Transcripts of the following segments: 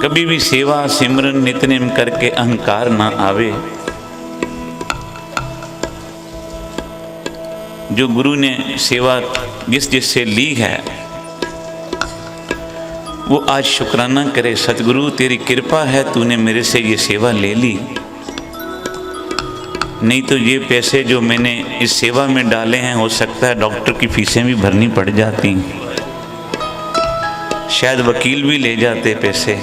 कभी भी सेवा सिमरन नित्यनेम करके अहंकार ना आवे। जो गुरु ने सेवा जिससे ली है वो आज शुक्राना करे, सतगुरु तेरी कृपा है, तूने मेरे से ये सेवा ले ली, नहीं तो ये पैसे जो मैंने इस सेवा में डाले हैं हो सकता है डॉक्टर की फीसें भी भरनी पड़ जाती, शायद वकील भी ले जाते पैसे,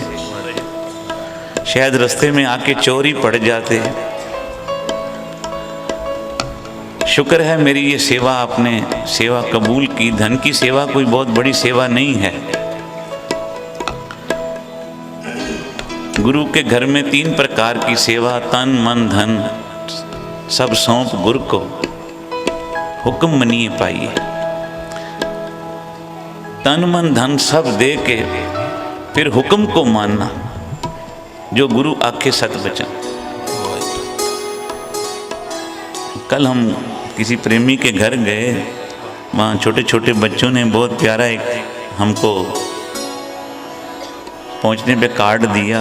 शायद रास्ते में आके चोरी पड़ जाते। शुक्र है मेरी ये सेवा आपने सेवा कबूल की। धन की सेवा कोई बहुत बड़ी सेवा नहीं है। गुरु के घर में 3 प्रकार की सेवा, तन मन धन सब सौंप गुरु को, हुक्म मनिए पाइए। तन मन धन सब दे के फिर हुक्म को मानना, जो गुरु आखे सत बचन। कल हम किसी प्रेमी के घर गए, वहाँ छोटे छोटे बच्चों ने बहुत प्यारा एक हमको पहुँचने पे कार्ड दिया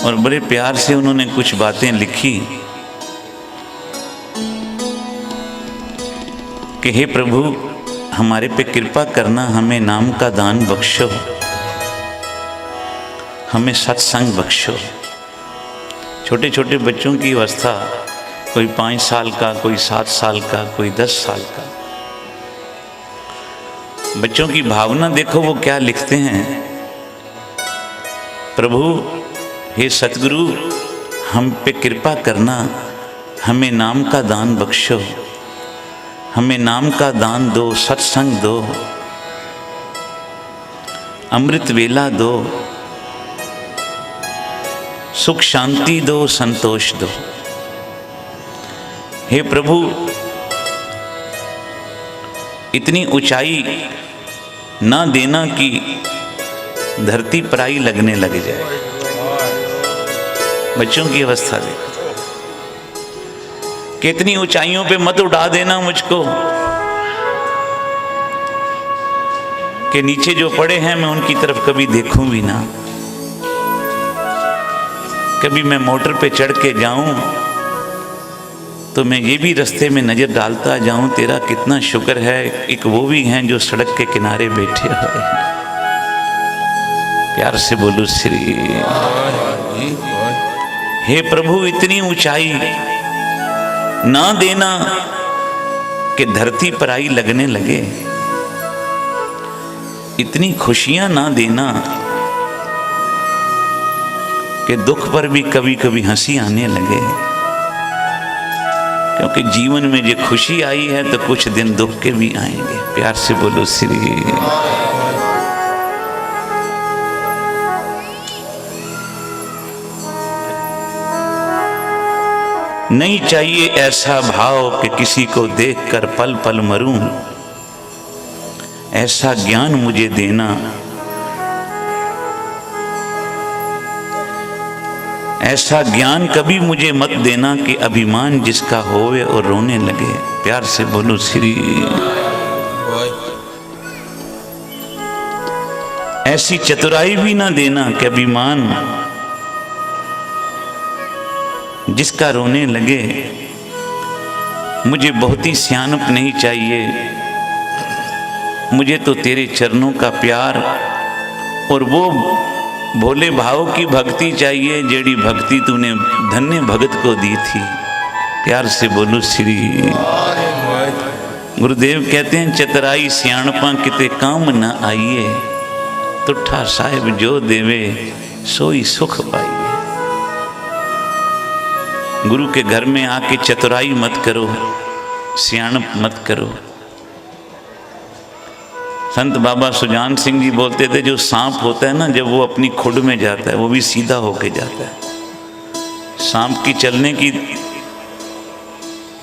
और बड़े प्यार से उन्होंने कुछ बातें लिखी कि हे प्रभु हमारे पे कृपा करना, हमें नाम का दान बख्शो, हमें सत्संग बख्शो। छोटे छोटे बच्चों की अवस्था, कोई 5 साल का, कोई 7 साल का, कोई 10 साल का। बच्चों की भावना देखो वो क्या लिखते हैं। प्रभु हे सतगुरु हम पे कृपा करना, हमें नाम का दान बख्शो, हमें नाम का दान दो, सत्संग दो, अमृत वेला दो, सुख शांति दो, संतोष दो। हे प्रभु इतनी ऊंचाई ना देना कि धरती पराई लगने लग जाए। बच्चों की अवस्था देखो, कितनी ऊंचाइयों पे मत उड़ा देना मुझको कि नीचे जो पड़े हैं मैं उनकी तरफ कभी देखूं भी ना। कभी मैं मोटर पे चढ़ के जाऊं तो मैं ये भी रास्ते में नजर डालता जाऊं, तेरा कितना शुक्र है एक वो भी हैं जो सड़क के किनारे बैठे हुए हैं। प्यार से बोलो श्री। हे प्रभु इतनी ऊंचाई ना देना कि धरती पराई लगने लगे, इतनी खुशियां ना देना कि दुख पर भी कभी कभी हंसी आने लगे। क्योंकि जीवन में जो खुशी आई है तो कुछ दिन दुख के भी आएंगे। प्यार से बोलो श्री। नहीं चाहिए ऐसा भाव कि किसी को देखकर पल पल मरूं, ऐसा ज्ञान मुझे देना, ऐसा ज्ञान कभी मुझे मत देना कि अभिमान जिसका होवे और रोने लगे। प्यार से बोलो श्री। ऐसी चतुराई भी ना देना कि अभिमान जिसका रोने लगे। मुझे बहुत ही सियानप नहीं चाहिए, मुझे तो तेरे चरणों का प्यार और वो भोले भाव की भक्ति चाहिए जेड़ी भक्ति तूने धन्य भगत को दी थी। प्यार से बोलो श्री। गुरुदेव कहते हैं चतुराई सियाणपा किते काम न आइए, तुठा साहिब जो देवे सोई सुख पाइए। गुरु के घर में आके चतुराई मत करो, सियाणप मत करो। संत बाबा सुजान सिंह जी बोलते थे जो सांप होता है ना, जब वो अपनी खुड में जाता है वो भी सीधा होके जाता है। सांप की चलने की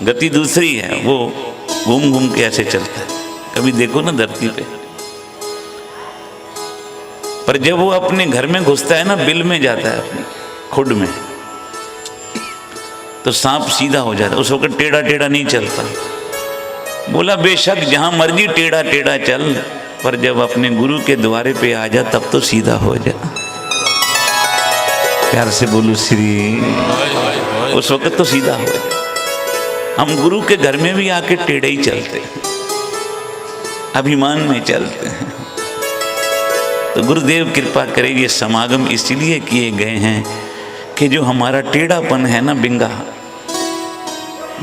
गति दूसरी है, वो घूम घूम के ऐसे चलता है। कभी देखो ना धरती पे। पर जब वो अपने घर में घुसता है ना, बिल में जाता है अपनी खुड में, तो सांप सीधा हो जाता है। उस वक्त टेढ़ा टेढ़ा नहीं चलता। बोला बेशक जहां मर्जी टेढ़ा टेढ़ा चल, पर जब अपने गुरु के द्वारे पे आ जा तब तो सीधा हो जा। प्यार से बोलो श्री। उस वक्त तो सीधा हो जाए। हम गुरु के घर में भी आके टेढ़े ही चलते हैं, अभिमान में चलते हैं। तो गुरुदेव कृपा करे, ये समागम इसलिए किए गए हैं कि जो हमारा टेढ़ापन है ना बिंगा,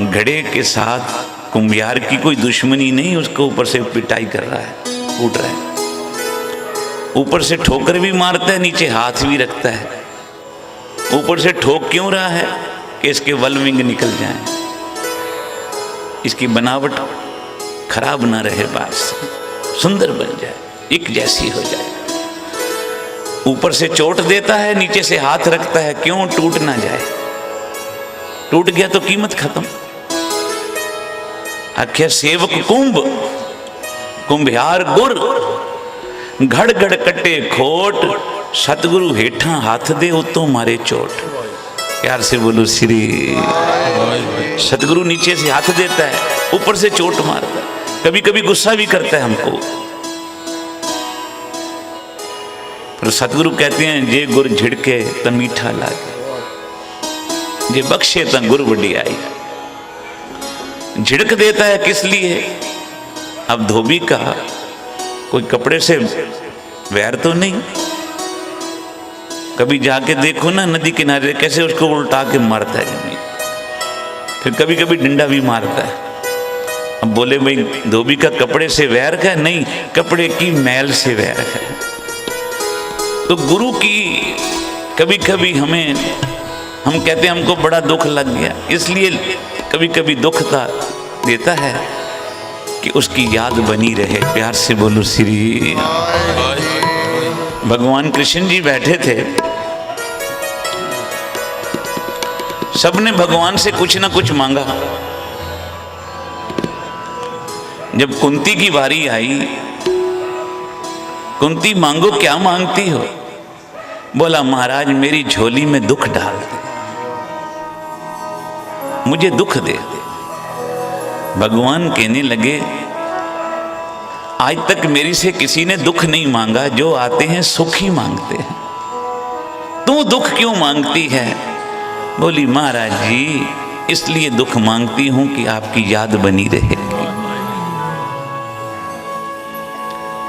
घड़े के साथ कुम्हियार की कोई दुश्मनी नहीं, उसको ऊपर से पिटाई कर रहा है, कूट रहा है, ऊपर से ठोकर भी मारता है, नीचे हाथ भी रखता है। ऊपर से ठोक क्यों रहा है कि इसके वलविंग निकल जाएं, इसकी बनावट खराब ना रहे, बस सुंदर बन जाए, एक जैसी हो जाए। ऊपर से चोट देता है, नीचे से हाथ रखता है, क्यों? टूट ना जाए। टूट गया तो कीमत खत्म। आख्या सेवक कुंभ कुंभियार गुर, घड़ घड़ कटे खोट, सतगुरु हेठा हाथ दे उतो मारे चोट। प्यार से बोलो श्री। सतगुरु नीचे से हाथ देता है, ऊपर से चोट मारता है, कभी कभी गुस्सा भी करता है हमको, पर सतगुरु कहते हैं जे गुर झिड़के त मीठा लागे, जे बख्शे त गुर वडियाई। झिड़क देता है किस लिए? अब धोबी का कोई कपड़े से वैर तो नहीं। कभी जाके देखो ना नदी किनारे कैसे उसको उल्टा के मारता है जमीन, फिर कभी कभी डंडा भी मारता है। अब बोले भाई धोबी का कपड़े से वैर है? नहीं, कपड़े की मैल से वैर है। तो गुरु की कभी कभी हम कहते हैं हमको बड़ा दुख लग गया, इसलिए कभी कभी दुख देता है कि उसकी याद बनी रहे। प्यार से बोलो श्री। भगवान कृष्ण जी बैठे थे, सबने भगवान से कुछ ना कुछ मांगा। जब कुंती की बारी आई, कुंती मांगो क्या मांगती हो? बोला महाराज मेरी झोली में दुख डाल दे, मुझे दुख दे। भगवान कहने लगे आज तक मेरी से किसी ने दुख नहीं मांगा, जो आते हैं सुख ही मांगते हैं, तू दुख क्यों मांगती है? बोली महाराज जी इसलिए दुख मांगती हूं कि आपकी याद बनी रहेगी।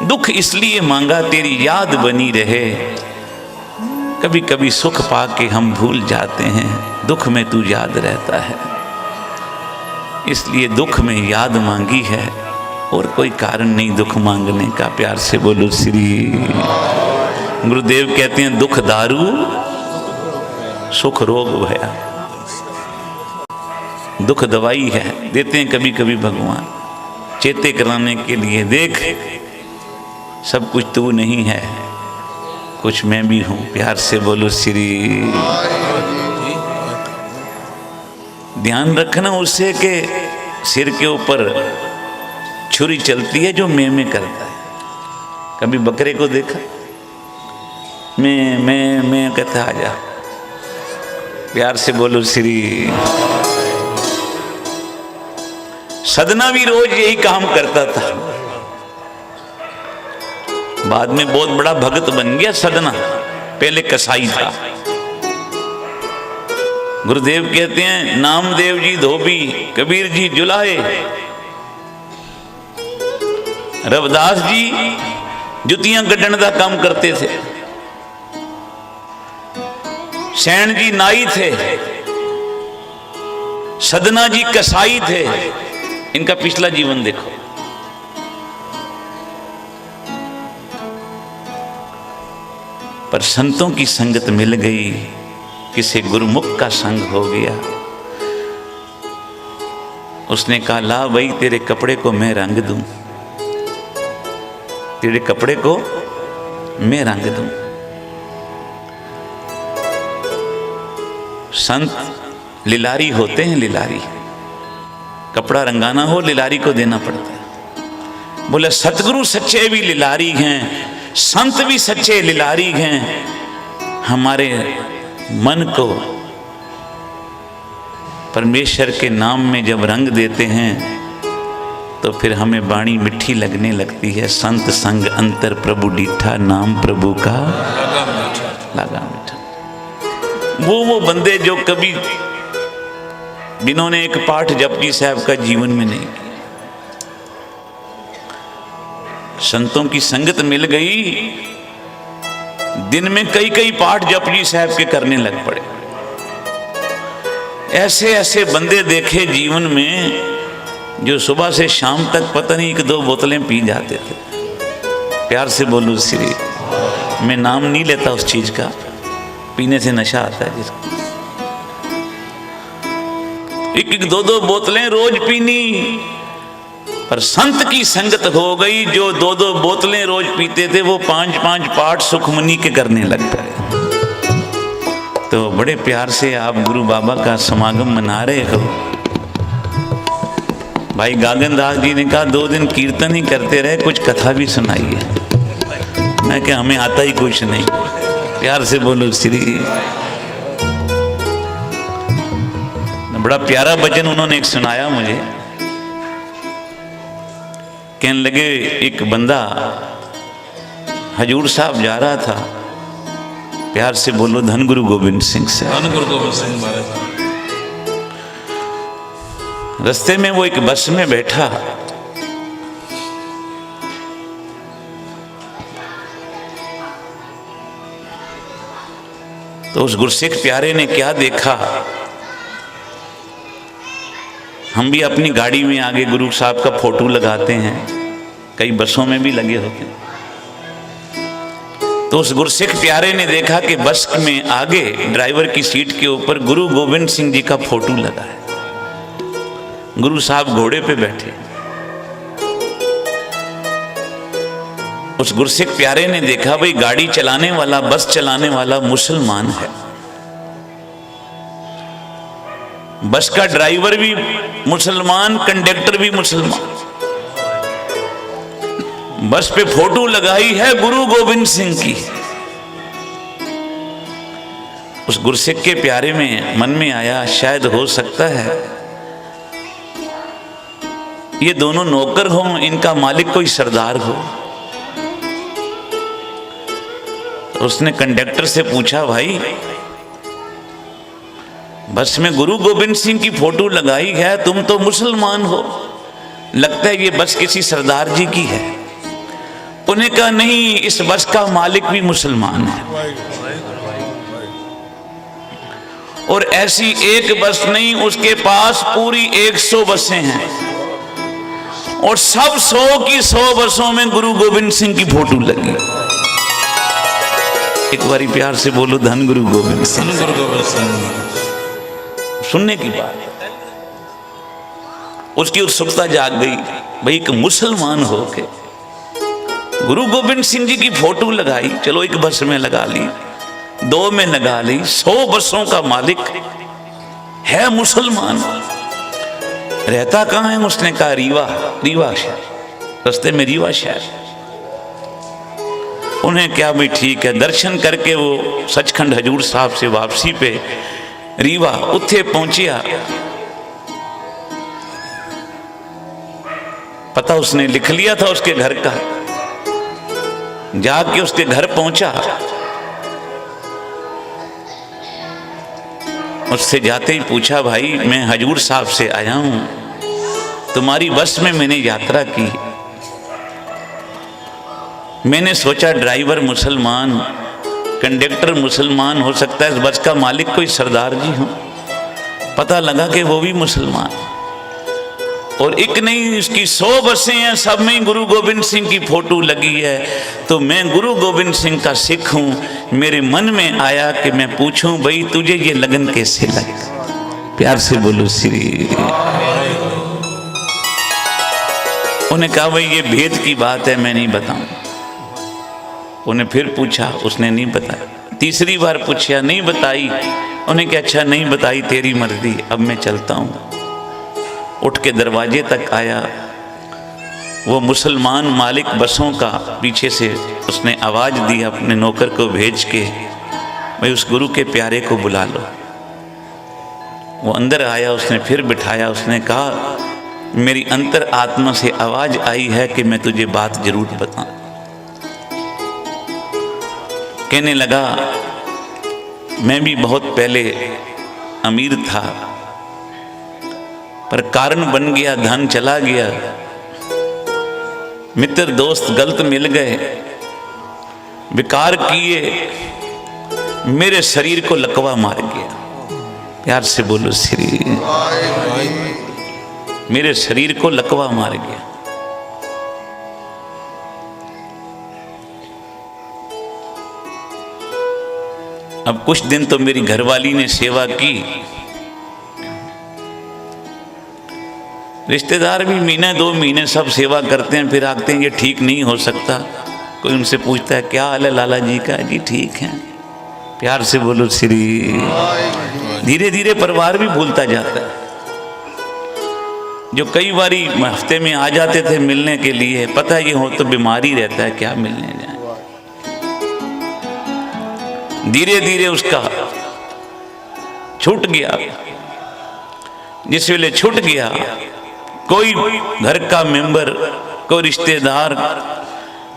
दुख इसलिए मांगा तेरी याद बनी रहे। कभी कभी सुख पाके हम भूल जाते हैं, दुख में तू याद रहता है, इसलिए दुख में याद मांगी है, और कोई कारण नहीं दुख मांगने का। प्यार से बोलो श्री। गुरुदेव कहते हैं दुख दारू सुख रोग भया, दुख दवाई है, देते हैं कभी कभी भगवान चेते कराने के लिए। देख सब कुछ तू नहीं है, कुछ मैं भी हूं। प्यार से बोलो श्री। ध्यान रखना उससे के सिर के ऊपर छुरी चलती है जो मैं करता है। कभी बकरे को देखा? मैं कहता आ जा। प्यार से बोलो श्री। सदना भी रोज यही काम करता था, बाद में बहुत बड़ा भगत बन गया सदना, पहले कसाई था। गुरुदेव कहते हैं नामदेव जी धोबी, कबीर जी जुलाहे, रविदास जी जुतियां गड्ढण का काम करते थे, सैन जी नाई थे, सदना जी कसाई थे। इनका पिछला जीवन देखो। पर संतों की संगत मिल गई, किसी गुरुमुख का संग हो गया। उसने कहा ला भाई तेरे कपड़े को मैं रंग दूं, तेरे कपड़े को मैं रंग दूं। संत लिलारी होते हैं, लिलारी कपड़ा रंगाना हो लिलारी को देना पड़ता है। बोले सतगुरु सच्चे भी लिलारी हैं, संत भी सच्चे लिलारी हैं। हमारे मन को परमेश्वर के नाम में जब रंग देते हैं तो फिर हमें वाणी मिठी लगने लगती है। संत संग अंतर प्रभु डीठा, नाम प्रभु का लगा मीठा। वो बंदे जो कभी जिन्होंने एक पाठ जपजी साहब का जीवन में नहीं किया, संतों की संगत मिल गई, दिन में कई कई पाठ जपजी साहब के करने लग पड़े। ऐसे ऐसे बंदे देखे जीवन में जो सुबह से शाम तक पता नहीं 1-2 बोतलें पी जाते थे। प्यार से बोलूं श्री, मैं नाम नहीं लेता उस चीज का, पीने से नशा आता है जिसको। 1-2 बोतलें रोज पीनी, पर संत की संगत हो गई, जो 2 बोतलें रोज पीते थे वो 5 पाठ सुखमनी के करने लग गए। तो बड़े प्यार से आप गुरु बाबा का समागम मना रहे हो। भाई गागनदास जी ने कहा 2 दिन कीर्तन ही करते रहे, कुछ कथा भी सुनाइए। मैं क्या, हमें आता ही कुछ नहीं। प्यार से बोलो श्री। बड़ा प्यारा भजन उन्होंने एक सुनाया मुझे। कहने लगे एक बंदा हजूर साहब जा रहा था, प्यार से बोलो धन गुरु गोविंद सिंह से, धन गुरु गोविंद सिंह महाराज। रास्ते में वो एक बस में बैठा, तो उस गुरसिख प्यारे ने क्या देखा, हम भी अपनी गाड़ी में आगे गुरु साहब का फोटो लगाते हैं, कई बसों में भी लगे होते हैं। तो उस गुरसिख प्यारे ने देखा कि बस में आगे ड्राइवर की सीट के ऊपर गुरु गोविंद सिंह जी का फोटो लगा है। गुरु साहब घोड़े पे बैठे। उस गुरसिख प्यारे ने देखा भाई गाड़ी चलाने वाला, बस चलाने वाला मुसलमान है, बस का ड्राइवर भी मुसलमान, कंडक्टर भी मुसलमान, बस पे फोटो लगाई है गुरु गोविंद सिंह की। उस गुरसिख के प्यारे में मन में आया शायद हो सकता है ये दोनों नौकर हों, इनका मालिक कोई सरदार हो। तो उसने कंडक्टर से पूछा, भाई बस में गुरु गोविंद सिंह की फोटो लगाई है, तुम तो मुसलमान हो, लगता है ये बस किसी सरदार जी की है। उन्हें कहा नहीं, इस बस का मालिक भी मुसलमान है, और ऐसी एक बस नहीं, उसके पास पूरी 100 बसें हैं, और सब 100 की 100 बसों में गुरु गोविंद सिंह की फोटो लगी। एक बारी प्यार से बोलो धन गुरु गोविंद सिंह। सुनने की बात, उसकी उत्सुकता जाग गई, भाई एक मुसलमान हो के गुरु गोविंद सिंह जी की फोटो लगाई, चलो एक बस में लगा ली, 2 में लगा ली, 100 बसों का मालिक है मुसलमान, रहता कहाँ है? उसने कहा रीवा शहर, रास्ते में रीवा शहर। उन्हें क्या भाई ठीक है, दर्शन करके वो सचखंड हजूर साहब से वापसी पे रीवा उत्थे पहुंचिया। पता उसने लिख लिया था उसके घर का, जाके उसके घर पहुंचा, उससे जाते ही पूछा, भाई मैं हजूर साहब से आया हूं, तुम्हारी बस में मैंने यात्रा की, मैंने सोचा ड्राइवर मुसलमान, कंडक्टर मुसलमान, हो सकता है इस बस का मालिक कोई सरदार जी हो। पता लगा कि वो भी मुसलमान, और एक नहीं उसकी 100 बसें हैं, सब में गुरु गोविंद सिंह की फोटो लगी है। तो मैं गुरु गोविंद सिंह का सिख हूं, मेरे मन में आया कि मैं पूछूं, भाई तुझे ये लगन कैसे लगा? प्यार से बोलो श्री। उन्हें कहा, भाई ये भेद की बात है, मैं नहीं बताऊं। उन्हें फिर पूछा, उसने नहीं बताया। तीसरी बार पूछा, नहीं बताई। उन्हें क्या, अच्छा नहीं बताई, तेरी मर्जी, अब मैं चलता हूं। उठ के दरवाजे तक आया, वो मुसलमान मालिक बसों का पीछे से उसने आवाज दी अपने नौकर को भेज के, भाई उस गुरु के प्यारे को बुला लो। वो अंदर आया, उसने फिर बिठाया, उसने कहा, मेरी अंतर आत्मा से आवाज आई है कि मैं तुझे बात जरूर बताऊं। कहने लगा, मैं भी बहुत पहले अमीर था, पर कारण बन गया, धन चला गया, मित्र दोस्त गलत मिल गए, विकार किए, मेरे शरीर को लकवा मार गया। प्यार से बोलो श्री। मेरे शरीर को लकवा मार गया। अब कुछ दिन तो मेरी घरवाली ने सेवा की, रिश्तेदार भी महीने 2 महीने सब सेवा करते हैं, फिर आते हैं ये ठीक नहीं हो सकता। कोई उनसे पूछता है क्या हाल है लाला जी का? जी ठीक है। प्यार से बोलो श्री। धीरे धीरे परिवार भी भूलता जाता है। जो कई बारी हफ्ते में आ जाते थे मिलने के लिए, पता ये हो तो बीमारी रहता है, क्या मिलने जाए। धीरे धीरे उसका छूट गया। जिस वेले छूट गया, कोई घर का मेंबर, कोई रिश्तेदार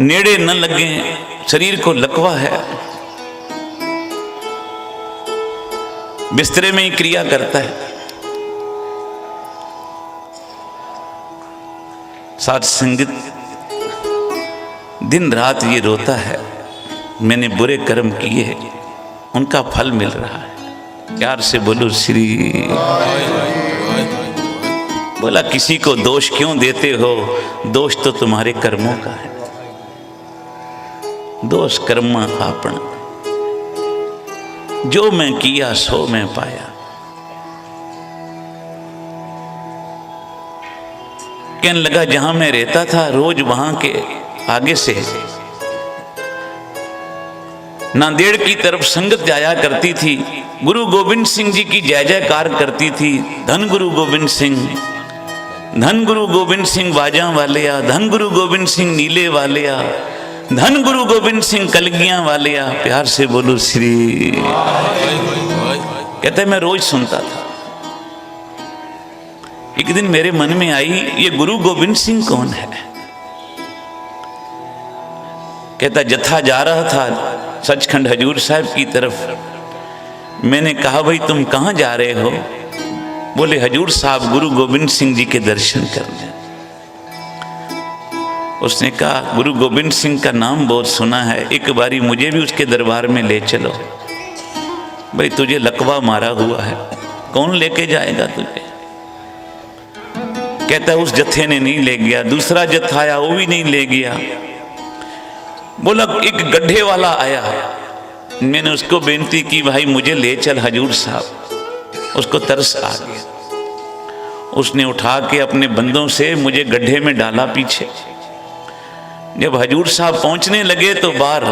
नेड़े न लगे, शरीर को लकवा है, बिस्तरे में ही क्रिया करता है। साथ संगत दिन रात ये रोता है, मैंने बुरे कर्म किए, उनका फल मिल रहा है। प्यार से बोलो श्री। बोला किसी को दोष क्यों देते हो? दोष तो तुम्हारे कर्मों का है। दोष कर्म आपन, जो मैं किया सो मैं पाया। कहने लगा जहां मैं रहता था रोज वहां के आगे से नांदेड़ की तरफ संगत जाया करती थी, गुरु गोविंद सिंह जी की जय जयकार करती थी। धन गुरु गोविंद सिंह, धन गुरु गोविंद सिंह बाजा वालिया, धन गुरु गोविंद सिंह नीले वालिया, धन गुरु गोविंद सिंह कलगियां वालिया। प्यार से बोलो श्री। कहते मैं रोज सुनता था। एक दिन मेरे मन में आई ये गुरु गोविंद सिंह कौन है? कहता जत्था जा रहा था सचखंड हजूर साहब की तरफ। मैंने कहा भाई तुम कहां जा रहे हो? बोले हजूर साहब गुरु गोविंद सिंह जी के दर्शन करने। उसने कहा गुरु गोविंद सिंह का नाम बहुत सुना है, एक बारी मुझे भी उसके दरबार में ले चलो। भाई तुझे लकवा मारा हुआ है, कौन लेके जाएगा तुझे? कहता उस जत्थे ने नहीं ले गया, दूसरा जत्था आया वो भी नहीं ले गया। बोला एक गड्ढे वाला आया, मैंने उसको बेनती की भाई मुझे ले चल हजूर साहब। उसको तरस आ गया, उसने उठा के अपने बंदों से मुझे गड्ढे में डाला पीछे। जब हजूर साहब पहुंचने लगे तो बाहर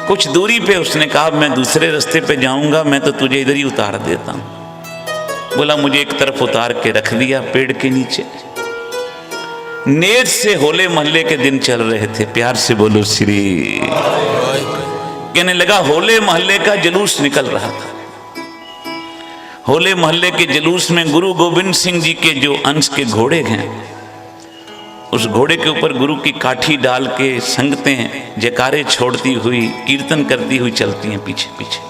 कुछ दूरी पे उसने कहा मैं दूसरे रास्ते पे जाऊंगा, मैं तो तुझे इधर ही उतार देता हूं। बोला मुझे एक तरफ उतार के रख दिया पेड़ के नीचे। नेत से होले महल्ले के दिन चल रहे थे। प्यार से बोलो श्री। कहने लगा होले महल्ले का जुलूस निकल रहा था। होले महल्ले के जुलूस में गुरु गोविंद सिंह जी के जो अंश के घोड़े हैं, उस घोड़े के ऊपर गुरु की काठी डाल के संगतें जयकारे छोड़ती हुई, कीर्तन करती हुई चलती हैं पीछे पीछे।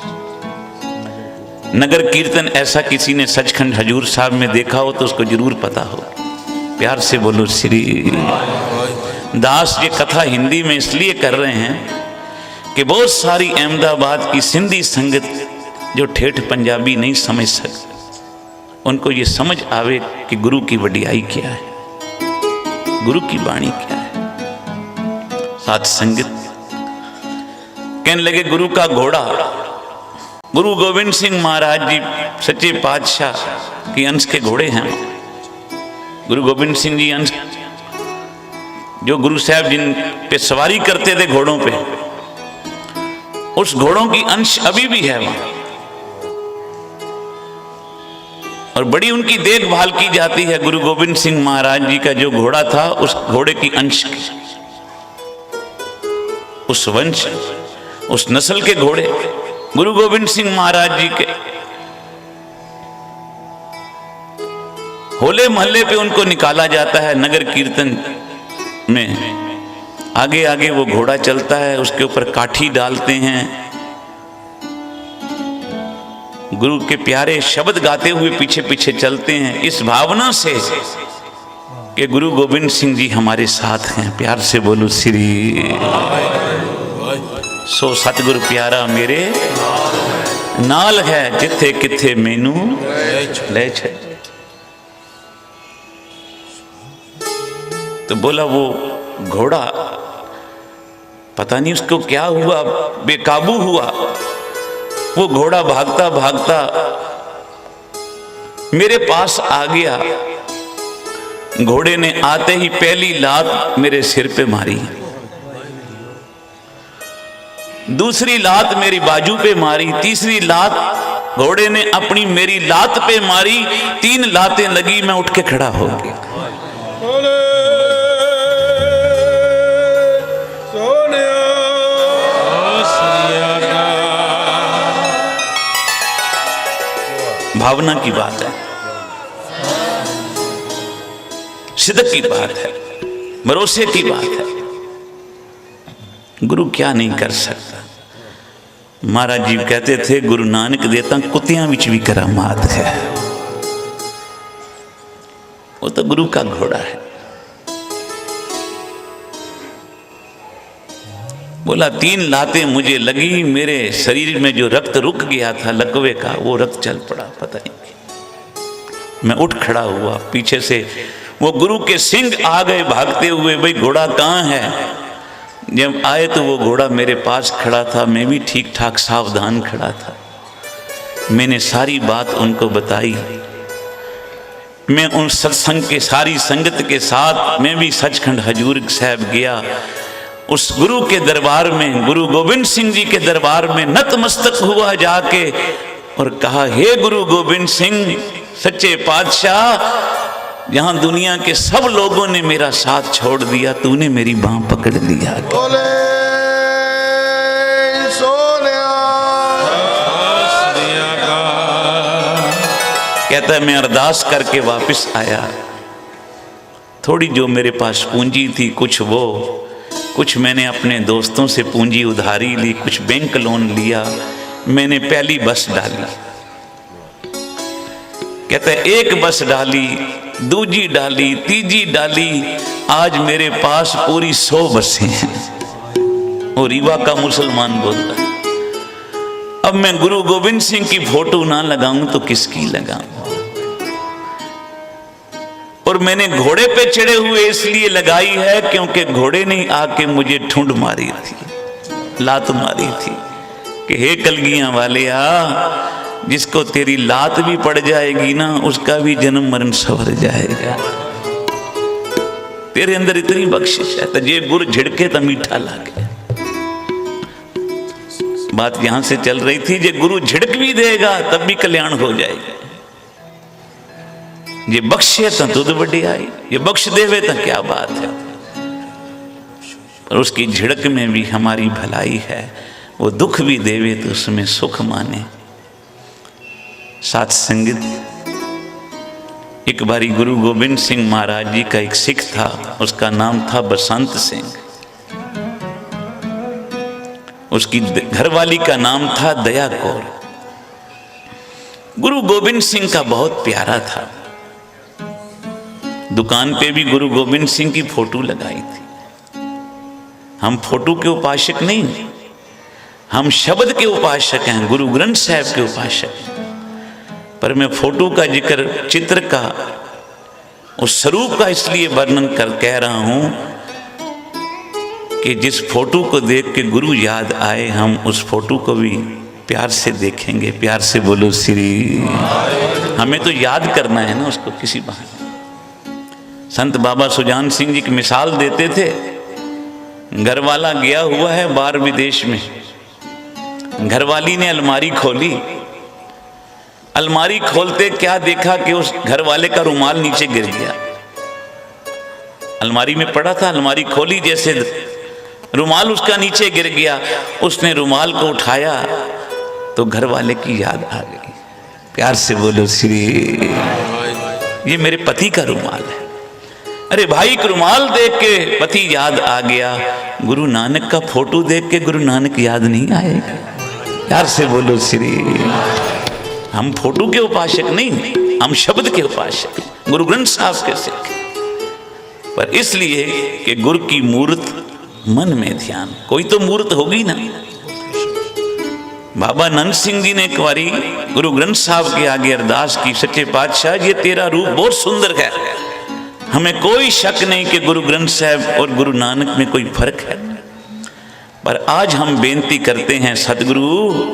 नगर कीर्तन ऐसा किसी ने सचखंड हजूर साहब में देखा हो तो उसको जरूर पता हो। प्यार से बोलो श्री। दास ये कथा हिंदी में इसलिए कर रहे हैं कि बहुत सारी अहमदाबाद की सिंधी संगत जो ठेठ पंजाबी नहीं समझ सकते, उनको ये समझ आवे कि गुरु की वडियाई क्या है, गुरु की वाणी क्या है। साथ संगत कहने लगे गुरु का घोड़ा, गुरु गोविंद सिंह महाराज जी सच्चे पातशाह के अंश के घोड़े हैं। गुरु गोविंद सिंह जी अंश जो गुरु साहब जिन पे सवारी करते थे घोड़ों पे, उस घोड़ों की अंश अभी भी है वहां, और बड़ी उनकी देखभाल की जाती है। गुरु गोविंद सिंह महाराज जी का जो घोड़ा था, उस घोड़े की अंश की, उस वंश, उस नस्ल के घोड़े गुरु गोविंद सिंह महाराज जी के। होले महल्ले पे उनको निकाला जाता है नगर कीर्तन में। आगे आगे वो घोड़ा चलता है, उसके ऊपर काठी डालते हैं, गुरु के प्यारे शब्द गाते हुए पीछे पीछे चलते हैं इस भावना से कि गुरु गोविंद सिंह जी हमारे साथ हैं। प्यार से बोलो श्री। सो सतगुरु प्यारा मेरे नाल है, जिथे किथे मैनू ले चल। तो बोला वो घोड़ा पता नहीं उसको क्या हुआ, बेकाबू हुआ। वो घोड़ा भागता भागता मेरे पास आ गया। घोड़े ने आते ही पहली लात मेरे सिर पे मारी, दूसरी लात मेरी बाजू पे मारी, तीसरी लात घोड़े ने अपनी मेरी लात पे मारी। 3 लातें लगी, मैं उठ के खड़ा हो गया। भावना की बात है, सिद्ध की बात है, भरोसे की बात है। गुरु क्या नहीं कर सकता। महाराज जी कहते थे गुरु नानक देता कुत्तियां विच भी करामात है। वो तो गुरु का घोड़ा है। बोला 3 लातें मुझे लगी, मेरे शरीर में जो रक्त रुक गया था लकवे का वो रक्त चल पड़ा, पता नहीं। मैं उठ खड़ा हुआ, पीछे से वो गुरु के सिंह आ गए भागते हुए। भाई घोड़ा कहाँ है? जब आए तो वो घोड़ा मेरे पास खड़ा था, मैं भी ठीक ठाक सावधान खड़ा था। मैंने सारी बात उनको बताई। मैं उन सत्संग के सारी संगत के साथ मैं भी सचखंड हजूर साहब गया। उस गुरु के दरबार में, गुरु गोविंद सिंह जी के दरबार में नतमस्तक हुआ जाके और कहा, हे गुरु गोविंद सिंह सच्चे पातशाह, जहां दुनिया के सब लोगों ने मेरा साथ छोड़ दिया, तूने मेरी बांह पकड़ लिया। कहता है मैं अरदास करके वापस आया। थोड़ी जो मेरे पास पूंजी थी, कुछ मैंने अपने दोस्तों से पूंजी उधारी ली, कुछ बैंक लोन लिया। मैंने पहली बस डाली। कहता है एक बस डाली, दूजी डाली, तीजी डाली, आज मेरे पास पूरी 100 बसें हैं। और रीवा का मुसलमान बोलता है, अब मैं गुरु गोविंद सिंह की फोटो ना लगाऊं तो किसकी लगाऊं? और मैंने घोड़े पे चढ़े हुए इसलिए लगाई है क्योंकि घोड़े ने आके मुझे ठुंड मारी थी, लात मारी थी कि हे कलगियां वाले आ, जिसको तेरी लात भी पड़ जाएगी ना, उसका भी जन्म मरण सवर जाएगा। तेरे अंदर इतनी बख्शिश है, तो ये गुर झिड़के तो मीठा लागे। बात यहां से चल रही थी, ये गुरु झिड़क भी देगा तब भी कल्याण हो जाएगा। ये बख्शे तो दूध बड़ी आई, ये बख्श देवे तो क्या बात है। और उसकी झिड़क में भी हमारी भलाई है। वो दुख भी देवे तो उसमें सुख माने। साथ संगत, एक बारी गुरु गोविंद सिंह महाराज जी का एक सिख था, उसका नाम था बसंत सिंह। उसकी घरवाली का नाम था दया कौर। गुरु गोविंद सिंह का बहुत प्यारा था। दुकान पे भी गुरु गोविंद सिंह की फोटो लगाई थी। हम फोटो के उपासक नहीं, हम शब्द के उपासक हैं, गुरु ग्रंथ साहब के उपासक हैं। पर मैं फोटो का जिक्र, चित्र का, उस स्वरूप का इसलिए वर्णन कर कह रहा हूं कि जिस फोटो को देख के गुरु याद आए, हम उस फोटो को भी प्यार से देखेंगे। प्यार से बोलो श्री। हमें तो याद करना है ना उसको किसी बहाने। संत बाबा सुजान सिंह जी की मिसाल देते थे। घरवाला गया हुआ है बाहर विदेश में, घरवाली ने अलमारी खोली। अलमारी खोलते क्या देखा कि उस घरवाले का रुमाल नीचे गिर गया। अलमारी में पड़ा था, अलमारी खोली, जैसे रुमाल उसका नीचे गिर गया। उसने रुमाल को उठाया तो घरवाले की याद आ गई। प्यार से बोलो श्री। ये मेरे पति का रुमाल है। अरे भाई, रुमाल देख के पति याद आ गया। गुरु नानक का फोटो देख के गुरु नानक याद नहीं आएगा? प्यार से बोलो श्री। हम फोटो के उपासक नहीं, हम शब्द के उपासक, गुरु ग्रंथ साहब के सिख। पर इसलिए कि गुरु की मूर्त मन में ध्यान, कोई तो मूर्त होगी ना। बाबा नंद सिंह जी ने एक बारी गुरु ग्रंथ साहब के आगे अरदास की, सच्चे पातशाह ये तेरा रूप बहुत सुंदर है, हमें कोई शक नहीं कि गुरु ग्रंथ साहब और गुरु नानक में कोई फर्क है। पर आज हम बेनती करते हैं, सदगुरु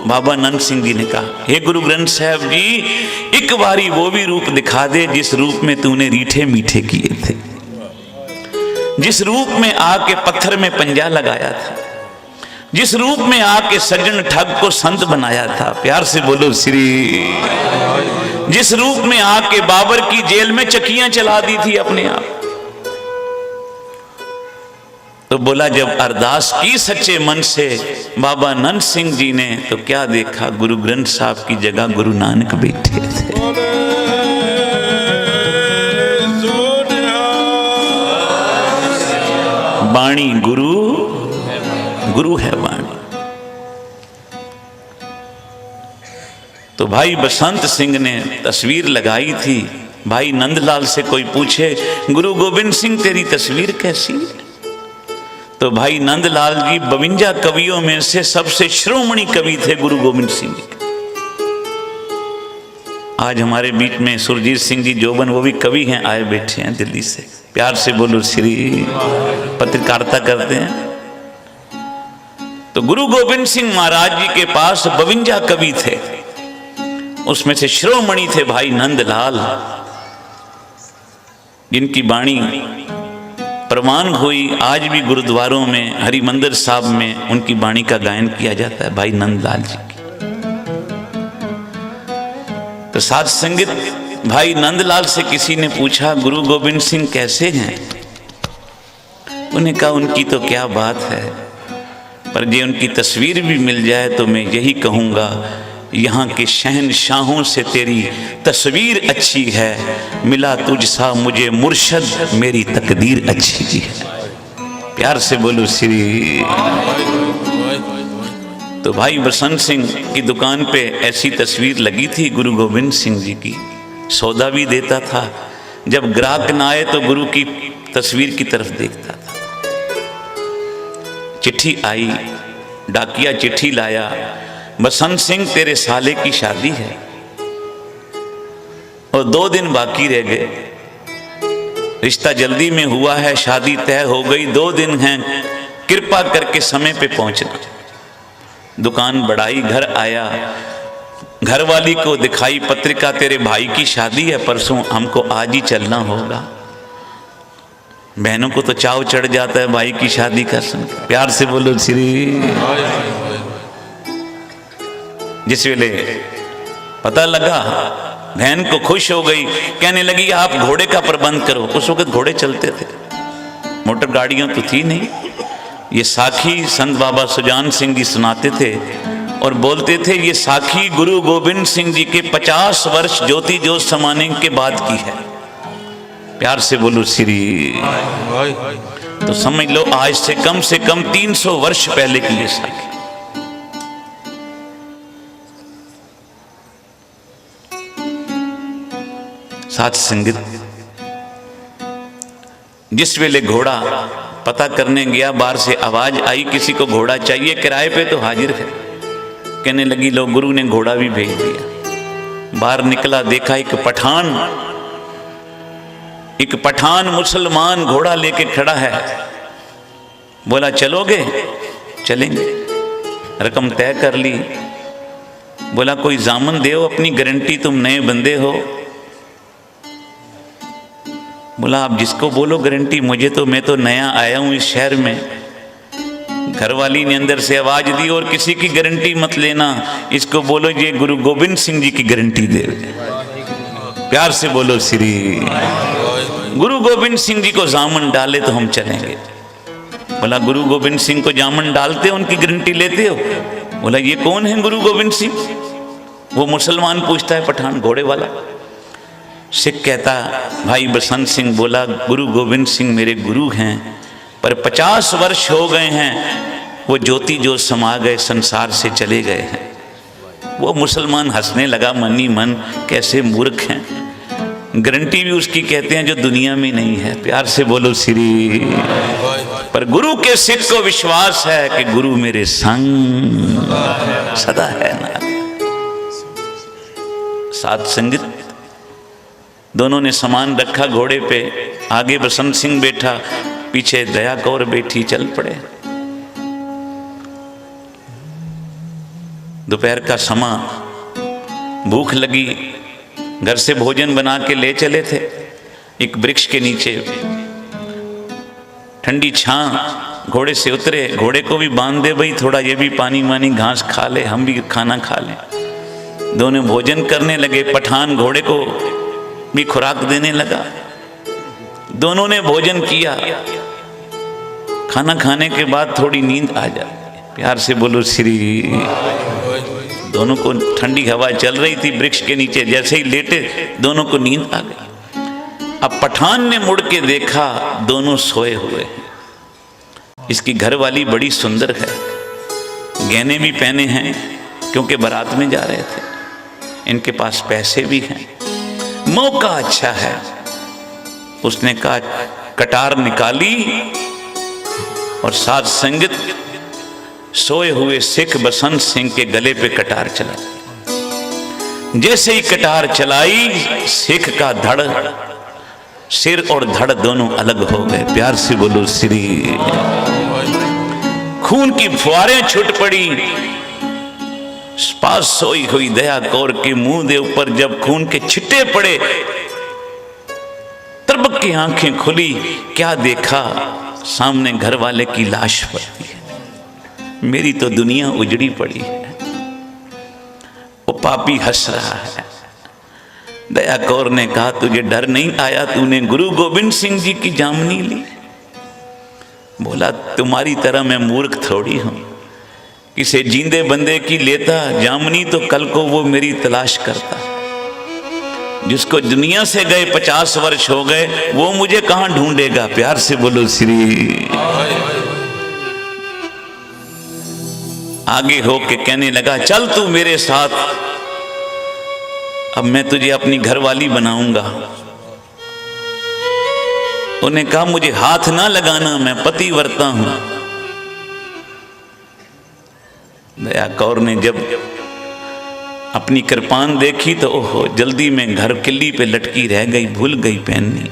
बाबा नंद सिंह जी ने कहा, हे गुरु ग्रंथ साहब जी, एक बारी वो भी रूप दिखा दे जिस रूप में तूने रीठे मीठे किए थे, जिस रूप में आके पत्थर में पंजा लगाया था, जिस रूप में आके सज्जन ठग को संत बनाया था। प्यार से बोलो श्री। जिस रूप में आके बाबर की जेल में चक्कियां चला दी थी अपने आप। तो बोला जब अरदास की सच्चे मन से बाबा नंद सिंह जी ने, तो क्या देखा, गुरु ग्रंथ साहब की जगह गुरु नानक बैठे थे। वाणी गुरु, गुरु है वाणी। तो भाई बसंत सिंह ने तस्वीर लगाई थी। भाई नंदलाल से कोई पूछे, गुरु गोविंद सिंह तेरी तस्वीर कैसी है? तो भाई नंदलाल जी 52 कवियों में से सबसे श्रोमणी कवि थे गुरु गोविंद सिंह जी। आज हमारे बीच में सुरजीत सिंह जी जोबन, वो भी कवि हैं, आए बैठे हैं दिल्ली से। प्यार से बोलो श्री। पत्रकारिता करते हैं। तो गुरु गोविंद सिंह महाराज जी के पास 52 कवि थे, उसमें से श्रोमणी थे भाई नंदलाल, जिनकी वाणी प्रमाण हुई। आज भी गुरुद्वारों में, हरिमंदिर साहब में उनकी वाणी का गायन किया जाता है, भाई नंदलाल जी की। तो साध संगत भाई नंदलाल से किसी ने पूछा, गुरु गोविंद सिंह कैसे हैं? उन्हें कहा उनकी तो क्या बात है, पर जे उनकी तस्वीर भी मिल जाए तो मैं यही कहूँगा, यहाँ के शहनशाहों से तेरी तस्वीर अच्छी है, मिला तुझसा मुझे मुर्शद, मेरी तकदीर अच्छी है। प्यार से बोलो श्री। तो भाई बसंत सिंह की दुकान पे ऐसी तस्वीर लगी थी गुरु गोविंद सिंह जी की, सौदा भी देता था। जब ग्राहक ना आए तो गुरु की तस्वीर की तरफ देखता था। चिट्ठी आई, डाकिया चिट्ठी लाया, बसंत सिंह तेरे साले की शादी है और 2 दिन बाकी रह गए, रिश्ता जल्दी में हुआ है, शादी तय हो गई, 2 दिन हैं, कृपा करके समय पे पहुंचना। दुकान बढ़ाई, घर आया, घरवाली को दिखाई पत्रिका, तेरे भाई की शादी है परसों, हमको आज ही चलना होगा। बहनों को तो चाव चढ़ जाता है भाई की शादी का सुन। प्यार से बोलो श्री। जिस वेले पता लगा, बहन को खुश हो गई, कहने लगी आप घोड़े का प्रबंध करो। उस वक्त घोड़े चलते थे, मोटर गाड़ियां तो थी नहीं। ये साखी संत बाबा सुजान सिंह जी सुनाते थे और बोलते थे, ये साखी गुरु गोविंद सिंह जी के 50 वर्ष ज्योति ज्योत समाने के बाद की है। प्यार से बोलो श्री। तो समझ लो आज से कम 300 वर्ष पहले की ये साखी। साथ संगत, जिस वेले घोड़ा पता करने गया, बाहर से आवाज आई किसी को घोड़ा चाहिए, किराए पे तो हाजिर है। कहने लगी लो गुरु ने घोड़ा भी भेज दिया। बाहर निकला, देखा एक पठान मुसलमान घोड़ा लेके खड़ा है। बोला चलोगे? चलेंगे। रकम तय कर ली। बोला कोई जामन दे, अपनी गारंटी, तुम नए बंदे हो। बोला आप जिसको बोलो गारंटी, मैं तो नया आया हूं इस शहर में। घरवाली ने अंदर से आवाज दी, और किसी की गारंटी मत लेना, इसको बोलो ये गुरु गोविंद सिंह जी की गारंटी दे। प्यार से बोलो श्री। गुरु गोविंद सिंह जी को जामन डाले तो हम चलेंगे। बोला गुरु गोविंद सिंह को जामन डालते हो, उनकी गारंटी लेते हो? बोला ये कौन है गुरु गोविंद सिंह? वो मुसलमान पूछता है, पठान घोड़े वाला। सिख कहता भाई बसंत सिंह, बोला गुरु गोविंद सिंह मेरे गुरु हैं, पर 50 वर्ष हो गए हैं, वो ज्योति जो समा गए, संसार से चले गए हैं। वो मुसलमान हंसने लगा मन ही मन, कैसे मूर्ख हैं, गारंटी भी उसकी कहते हैं जो दुनिया में नहीं है। प्यार से बोलो श्री। पर गुरु के सिख को विश्वास है कि गुरु मेरे संग सदा है ना। साथ संगत दोनों ने सामान रखा घोड़े पे, आगे बसंत सिंह बैठा, पीछे दया कौर बैठी, चल पड़े। दोपहर का समा, भूख लगी, घर से भोजन बना के ले चले थे। एक वृक्ष के नीचे ठंडी छां, घोड़े से उतरे, घोड़े को भी बांध दे भाई, थोड़ा ये भी पानी वानी घास खा ले, हम भी खाना खा लें। दोनों भोजन करने लगे। पठान घोड़े को भी खुराक देने लगा। दोनों ने भोजन किया। खाना खाने के बाद थोड़ी नींद आ जाती। प्यार से बोलो श्री। दोनों को ठंडी हवा चल रही थी वृक्ष के नीचे, जैसे ही लेटे दोनों को नींद आ गई। अब पठान ने मुड़ के देखा, दोनों सोए हुए हैं। इसकी घरवाली बड़ी सुंदर है, गहने भी पहने हैं क्योंकि बारात में जा रहे थे, इनके पास पैसे भी हैं, मौका अच्छा है। उसने कहा, कटार निकाली और साथ संगत सोए हुए सिख बसंत सिंह के गले पे कटार चला। जैसे ही कटार चलाई, सिख का धड़, सिर और धड़ दोनों अलग हो गए। प्यार से बोलो श्री। खून की फुहारें छूट पड़ी। पास सोई हुई दया कौर के मुंह दे ऊपर जब खून के छिट्टे पड़े, तरबक की आंखें खुली। क्या देखा? सामने घर वाले की लाश पड़ी है। मेरी तो दुनिया उजड़ी पड़ी है। वो पापी हंस रहा है। दया कौर ने कहा, तुझे डर नहीं आया? तूने गुरु गोविंद सिंह जी की जामनी ली। बोला, तुम्हारी तरह मैं मूर्ख थोड़ी हूं, किसी जींदे बंदे की लेता जामनी तो कल को वो मेरी तलाश करता। जिसको दुनिया से गए 50 वर्ष हो गए, वो मुझे कहां ढूंढेगा? प्यार से बोलो श्री। आगे होके कहने लगा, चल तू मेरे साथ, अब मैं तुझे अपनी घरवाली बनाऊंगा। उन्हें कहा, मुझे हाथ ना लगाना, मैं पतिव्रता हूं। दया कौर ने जब अपनी कृपान देखी तो ओहो, जल्दी में घर किल्ली पे लटकी रह गई, भूल गई पहननी।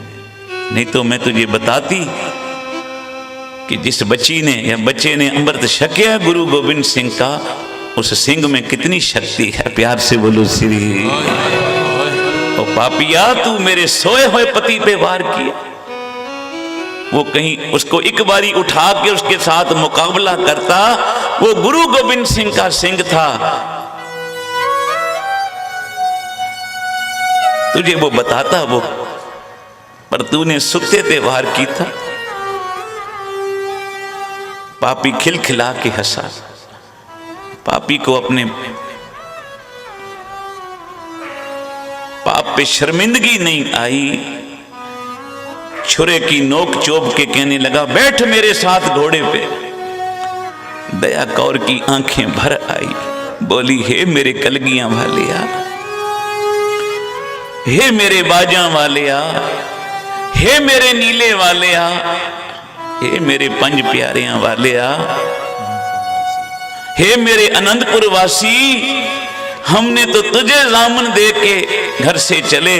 नहीं तो मैं तुझे बताती कि जिस बच्ची ने या बच्चे ने अमृत छकिया गुरु गोविंद सिंह का, उस सिंह में कितनी शक्ति है। प्यार से बोलो श्री। ओ पापिया, तू मेरे सोए हुए पति पे वार किया। वो कहीं उसको एक बारी उठा के उसके साथ मुकाबला करता, वो गुरु गोविंद सिंह का सिंह था। तुझे वो बताता वो, पर तूने सुते पे वार की था। पापी खिलखिला के हंसा। पापी को अपने पाप पे शर्मिंदगी नहीं आई। छुरे की नोक चोप के कहने लगा, बैठ मेरे साथ घोड़े पे। दया कौर की आंखें भर आई। बोली, हे मेरे कलगियां वालिया, हे मेरे बाजा वालिया, हे मेरे नीले वालिया, हे मेरे पंज प्यारियां वालिया, हे मेरे अनंतपुर वासी, हमने तो तुझे जामन दे के घर से चले,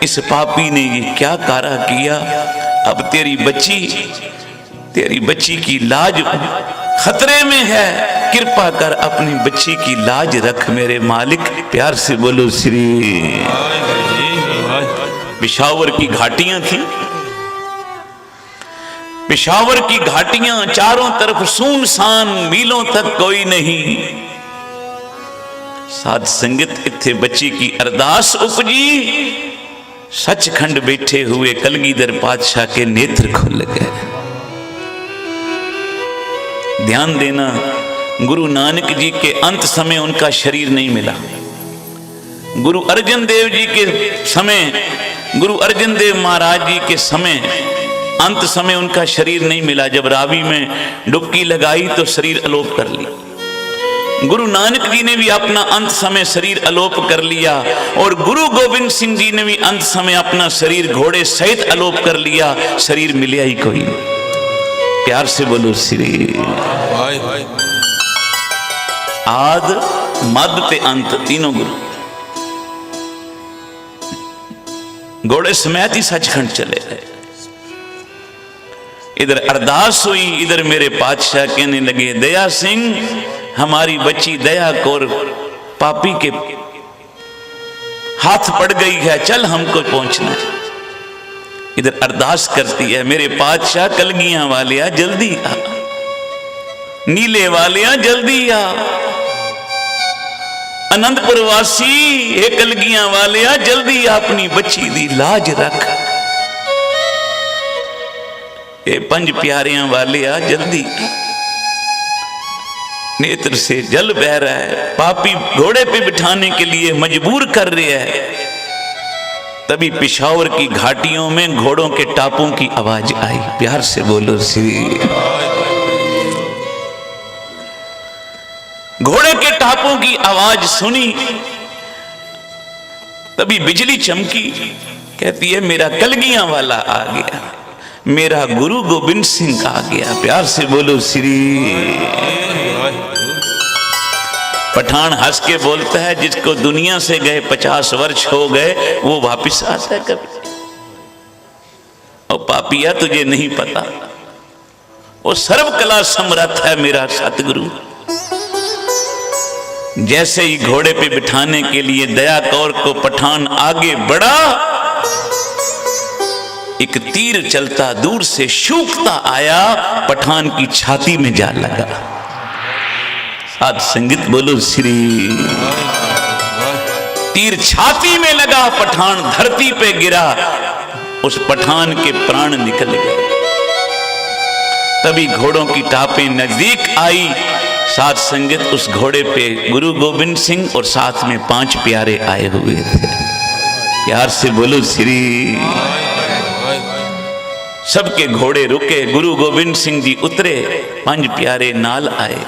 इस पापी ने ये क्या कारा किया। अब तेरी बच्ची की लाज खतरे में है, कृपा कर अपनी बच्ची की लाज रख मेरे मालिक। प्यार से बोलो श्री। पेशावर की घाटियां थी। पेशावर की घाटियां, चारों तरफ सुनसान, मीलों तक कोई नहीं। साध संगत इत्थे बच्ची की अरदास उपजी। सचखंड बैठे हुए कलगीधर पातशाह के नेत्र खुल गए। ध्यान देना, गुरु नानक जी के अंत समय उनका शरीर नहीं मिला। गुरु अर्जन देव जी के समय, गुरु अर्जन देव महाराज जी के समय, अंत समय उनका शरीर नहीं मिला। जब रावी में डुबकी लगाई तो शरीर अलोप कर ली। गुरु नानक जी ने भी अपना अंत समय शरीर अलोप कर लिया और गुरु गोविंद सिंह जी ने भी अंत समय अपना शरीर घोड़े सहित अलोप कर लिया। शरीर मिलिया ही कोई। प्यार से बोलो श्री आद मद ते अंत तीनों गुरु घोड़े समेत ही सचखंड चले गए। इधर अरदास हुई, इधर मेरे पातशाह कहने लगे दया सिंह हमारी बच्ची दया कौर पापी के हाथ पड़ गई है, चल हमको पहुंचना है। इधर अरदास करती है मेरे पातशाह कलगियां वालिया जल्दी आ, नीले वालिया जल्दी आ, आनंदपुर वासी हे कलगियां वालिया जल्दी अपनी बच्ची दी लाज रख। ये पंज प्यारियां वालिया जल्दी। नेत्र से जल बह रहा है, पापी घोड़े पे बिठाने के लिए मजबूर कर रहे है। तभी पिशावर की घाटियों में घोड़ों के टापों की आवाज आई। प्यार से बोलो श्री। घोड़े के टापों की आवाज सुनी, तभी बिजली चमकी। कहती है मेरा कलगियां वाला आ गया, मेरा गुरु गोविंद सिंह आ गया। प्यार से बोलो श्री। पठान हंस के बोलता है जिसको दुनिया से गए 50 वर्ष हो गए वो वापिस आता है कभी? और पापिया तुझे नहीं पता, वो सर्व कला समर्थ है मेरा सतगुरु। जैसे ही घोड़े पे बिठाने के लिए दया कौर को पठान आगे बढ़ा, एक तीर चलता दूर से सूखता आया, पठान की छाती में जा लगा। आज संगीत बोलो श्री। तीर छाती में लगा, पठान धरती पे गिरा, उस पठान के प्राण निकल गए। तभी घोड़ों की टापें नजदीक आई। साथ संगीत उस घोड़े पे गुरु गोविंद सिंह और साथ में 5 प्यारे आए हुए थे। प्यार से बोलो श्री। सबके घोड़े रुके, गुरु गोविंद सिंह जी उतरे, 5 प्यारे नाल आए।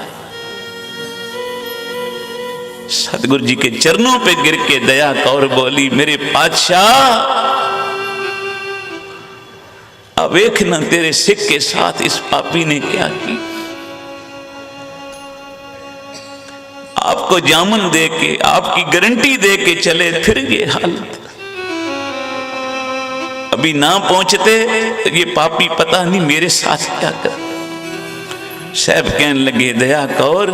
सतगुरु जी के चरणों पे गिर के दया कौर बोली मेरे पातशाह अब देख न तेरे सिख के साथ इस पापी ने क्या की। आपको जामन दे के, आपकी गारंटी दे के चले, फिर ये हालत। अभी ना पहुंचते तो ये पापी पता नहीं मेरे साथ क्या कर। साहब कहने लगे दया कौर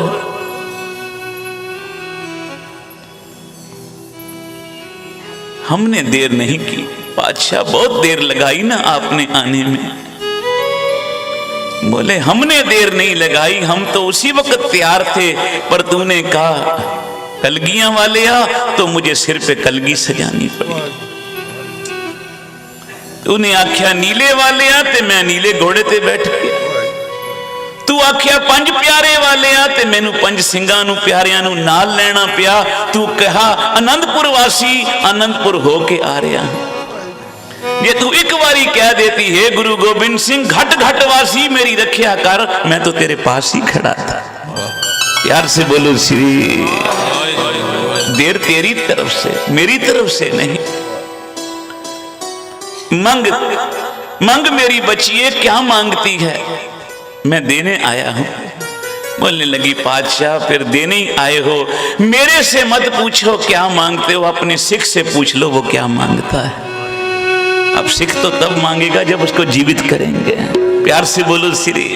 हमने देर नहीं की, बादशाह बहुत देर लगाई ना आपने आने में। बोले हमने देर नहीं लगाई, हम तो उसी वक्त तैयार थे, पर तूने कहा कलगियां वाले आ तो मुझे सिर पे कलगी सजानी पड़ी। तूने आख्या नीले वाले आ ते मैं नीले घोड़े ते बैठ गया। तू आख्या 5 प्यारे वाले आ ते मैनू 5 सिंगां नू प्यारियां नू नाल लेना पिया। तू कहा आनंदपुर वासी आनंदपुर हो के आ रहा। ये तू एक बारी कह देती है गुरु गोविंद सिंह घट घट वासी मेरी रखिया कर, मैं तो तेरे पास ही खड़ा था। प्यार से बोलो श्री। देर तेरी तरफ से, मेरी तरफ से नहीं। मंग मंग मेरी बच्चिए क्या मांगती है, मैं देने आया हूं। बोलने लगी पातशाह फिर देने ही आए हो, मेरे से मत पूछो क्या मांगते हो, अपने सिख से पूछ लो वो क्या मांगता है। अब सिख तो तब मांगेगा जब उसको जीवित करेंगे। प्यार से बोलो श्री।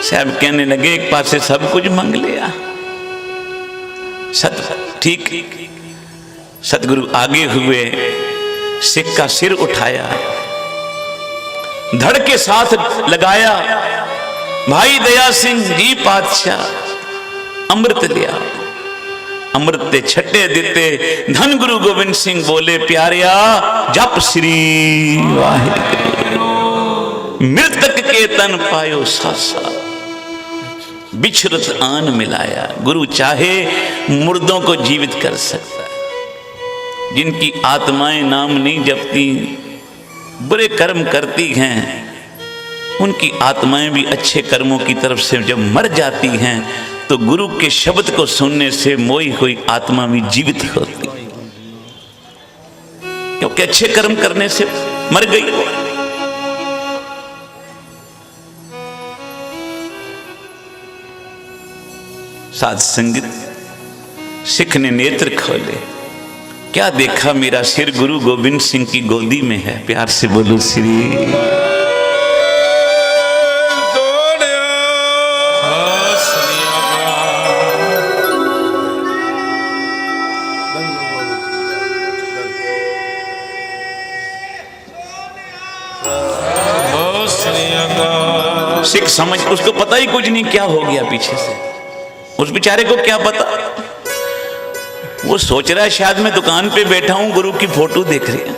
साहब कहने लगे एक पास से सब कुछ मांग लिया। ठीक। सतगुरु आगे हुए, सिख का सिर उठाया, धड़ के साथ लगाया। भाई दया सिंह जी पातशाह अमृत लिया। अमृत ते छट्टे दिते। धन गुरु गोविंद सिंह बोले प्यारिया जप श्री वाहिगुरु। मृतक के तन पायो सासा, बिछरत आन मिलाया। गुरु चाहे मुर्दों को जीवित कर सकता है। जिनकी आत्माएं नाम नहीं जपती, बुरे कर्म करती हैं, उनकी आत्माएं भी अच्छे कर्मों की तरफ से जब मर जाती हैं तो तो गुरु के शब्द को सुनने से मोई हुई आत्मा भी जीवित होती, क्योंकि अच्छे कर्म करने से मर गई। साध संगत, सिख ने नेत्र खोले, क्या देखा? मेरा सिर गुरु गोविंद सिंह की गोदी में है। प्यार से बोलो श्री। सिख समझ, उसको पता ही कुछ नहीं क्या हो गया पीछे से, उस बेचारे को क्या पता। वो सोच रहा है शायद मैं दुकान पे बैठा हूं, गुरु की फोटो देख रही है।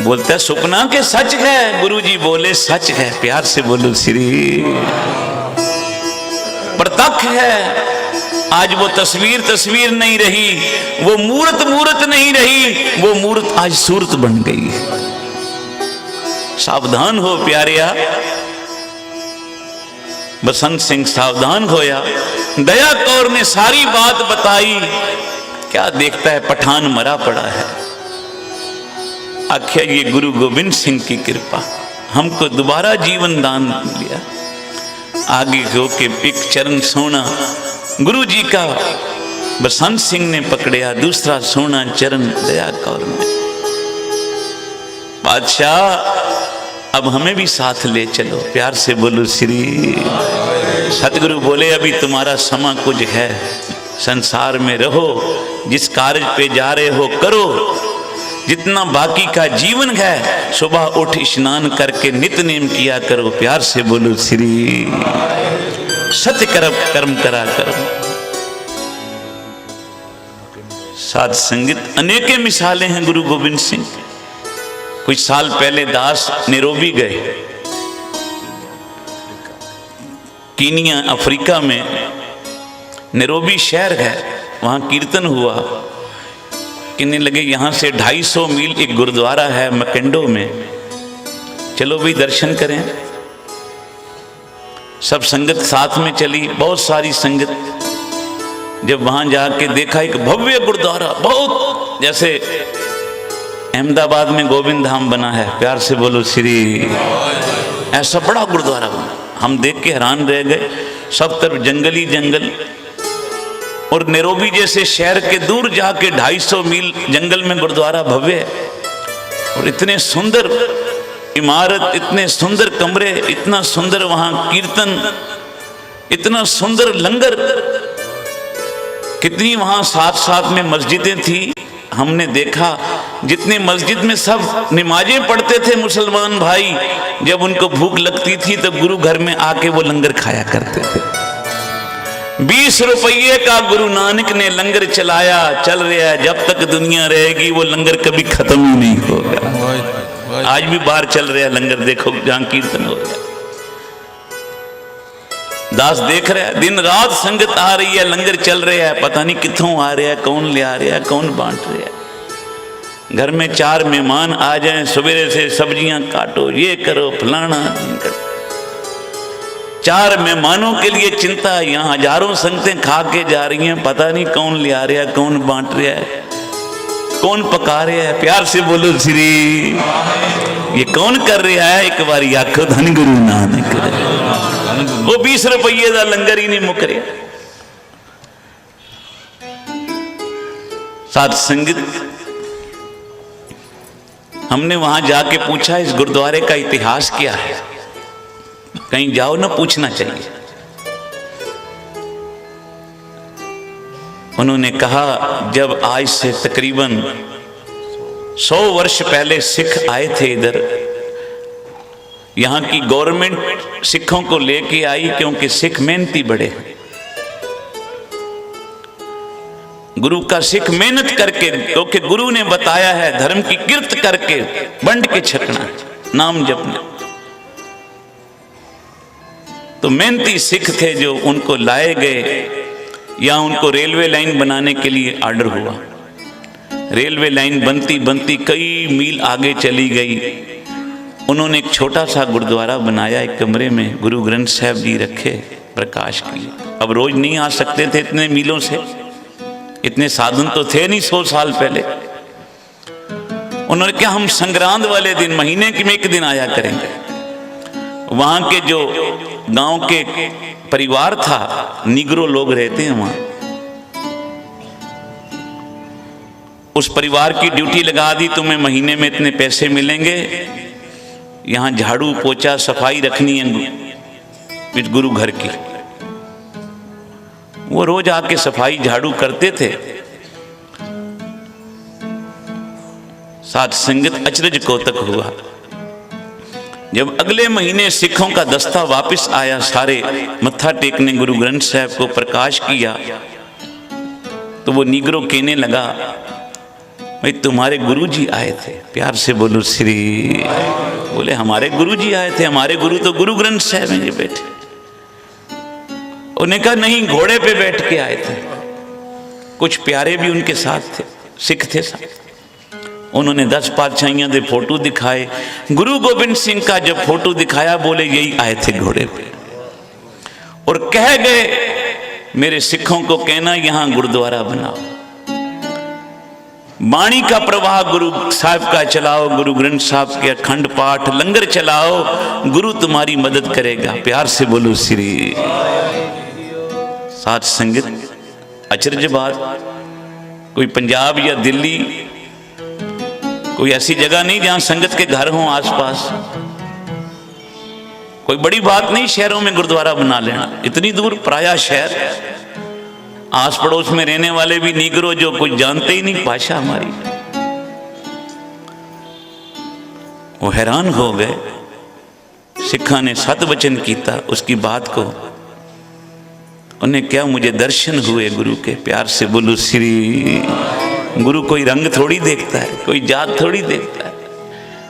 बोलता है सुपना के सच है, गुरु जी बोले सच है। प्यार से बोलो श्री। प्रत्यक्ष है। आज वो तस्वीर तस्वीर नहीं रही, वो मूर्त मूर्त नहीं रही, वो मूर्त आज सूरत बन गई। सावधान हो प्यारिया। बसंत सिंह सावधान होया। दया कौर ने सारी बात बताई। क्या देखता है, पठान मरा पड़ा है। आख्या ये गुरु गोविंद सिंह की कृपा, हमको दोबारा जीवन दान लिया। आगे हो के एक चरण सोना गुरु जी का बसंत सिंह ने पकड़िया, दूसरा सोना चरण दया कौर ने। बादशाह अब हमें भी साथ ले चलो। प्यार से बोलो श्री। सतगुरु बोले अभी तुम्हारा समा कुछ है, संसार में रहो, जिस कार्य पे जा रहे हो करो, जितना बाकी का जीवन है सुबह उठ स्नान करके नित्य नेम किया करो। प्यार से बोलो श्री। सत्य कर्म करा करो। साध संगत, अनेक मिसालें हैं गुरु गोविंद सिंह। कुछ साल पहले दास नैरोबी गए, कीनिया अफ्रीका में नैरोबी शहर है। वहां कीर्तन हुआ। कहने लगे यहाँ से 250 मील एक गुरुद्वारा है मकंडो में, चलो भी दर्शन करें। सब संगत साथ में चली, बहुत सारी संगत। जब वहां जाके देखा एक भव्य गुरुद्वारा, बहुत जैसे अहमदाबाद में गोविंद धाम बना है। प्यार से बोलो श्री। ऐसा बड़ा गुरुद्वारा बना, हम देख के हैरान रह गए। सब तरफ जंगल ही जंगल, और नैरोबी जैसे शहर के दूर जाके 250 मील जंगल में गुरुद्वारा भव्य है। और इतने सुंदर इमारत, इतने सुंदर कमरे, इतना सुंदर वहां कीर्तन, इतना सुंदर लंगर। कितनी वहां साथ साथ में मस्जिदें थी। हमने देखा जितने मस्जिद में सब नमाजें पढ़ते थे मुसलमान भाई, जब उनको भूख लगती थी तो गुरु घर में आके वो लंगर खाया करते थे। 20 रुपये का गुरु नानक ने लंगर चलाया, चल रहा है। जब तक दुनिया रहेगी वो लंगर कभी खत्म ही नहीं होगा। आज भी बाहर चल रहा है लंगर, देखो जहां कीर्तन हो रहा है। दास देख रहा है, दिन रात संगत आ रही है, लंगर चल रहा है, पता नहीं कितों आ रहा है, कौन ले आ रहा है, कौन बांट रहा है। घर में 4 मेहमान आ जाएं, सवेरे से सब्जियां काटो, ये करो, फलाना करो। 4 मेहमानों के लिए चिंता। यहाँ हजारों संगतें खा के जा रही हैं, पता नहीं कौन ले आ रहा है, कौन बांट रहा है, कौन पका रहा है। प्यार से बोलो श्री। ये कौन कर रहा है? एक बार आखो धन गुरु नानक। वो 20 रुपये का लंगर ही नहीं मुक रहा। साथ संगत, हमने वहां जाके पूछा इस गुरुद्वारे का इतिहास क्या है। कहीं जाओ ना, पूछना चाहिए। उन्होंने कहा जब आज से तकरीबन 100 वर्ष पहले सिख आए थे इधर, यहाँ की गवर्नमेंट सिखों को लेके आई, क्योंकि सिख मेहनती बड़े हैं। गुरु का सिख मेहनत करके, क्योंकि गुरु ने बताया है धर्म की कीर्त करके बंट के छकना, नाम जपना। तो मेहनती सिख थे जो उनको लाए गए। या उनको रेलवे लाइन बनाने के लिए आर्डर हुआ। रेलवे लाइन बनती बनती कई मील आगे चली गई। उन्होंने एक छोटा सा गुरुद्वारा बनाया, एक कमरे में गुरु ग्रंथ साहब जी रखे। प्रकाश किया। अब रोज नहीं आ सकते थे इतने मीलों से, इतने साधन तो थे नहीं 100 साल पहले। उन्होंने क्या, हम संक्रांत वाले दिन महीने में एक दिन आया करेंगे। वहां के जो गांव के परिवार था, निग्रो लोग रहते हैं वहां, उस परिवार की ड्यूटी लगा दी, तुम्हें महीने में इतने पैसे मिलेंगे, यहां झाड़ू पोछा सफाई रखनी है इस गुरु घर की। वो रोज आके सफाई झाड़ू करते थे। साथ संगत अचरज कौतक हुआ, जब अगले महीने सिखों का दस्ता वापस आया, सारे मत्था टेकने गुरु ग्रंथ साहब को प्रकाश किया, तो वो निग्रो कहने लगा, भाई तुम्हारे गुरुजी आए थे। प्यार से बोलो श्री। बोले हमारे गुरुजी आए थे, हमारे गुरु तो गुरु ग्रंथ साहब हैं ये बैठे। उन्होंने कहा नहीं, घोड़े पे बैठ के आए थे। कुछ प्यारे भी उनके साथ थे, सिख थे साथ। उन्होंने 10 पातशाहियों के फोटो दिखाए। गुरु गोबिंद सिंह का जब फोटो दिखाया, बोले यही आए थे घोड़े पे, और कह गए मेरे सिखों को कहना यहां गुरुद्वारा बनाओ, वाणी का प्रवाह गुरु साहब का चलाओ, गुरु ग्रंथ साहब के अखंड पाठ लंगर चलाओ, गुरु तुम्हारी मदद करेगा। प्यार से बोलो श्री। साथ संगत अचरज बात, कोई पंजाब या दिल्ली, कोई ऐसी जगह नहीं जहां संगत के घर हों आसपास। कोई बड़ी बात नहीं शहरों में गुरुद्वारा बना लेना, इतनी दूर पराया शहर, आस पड़ोस में रहने वाले भी निग्रो जो कुछ जानते ही नहीं भाषा हमारी, वो हैरान हो गए। सिखा ने सत वचन किया उसकी बात को, उन्हें क्या मुझे दर्शन हुए गुरु के। प्यार से बोलो श्री। गुरु कोई रंग थोड़ी देखता है, कोई जात थोड़ी देखता है,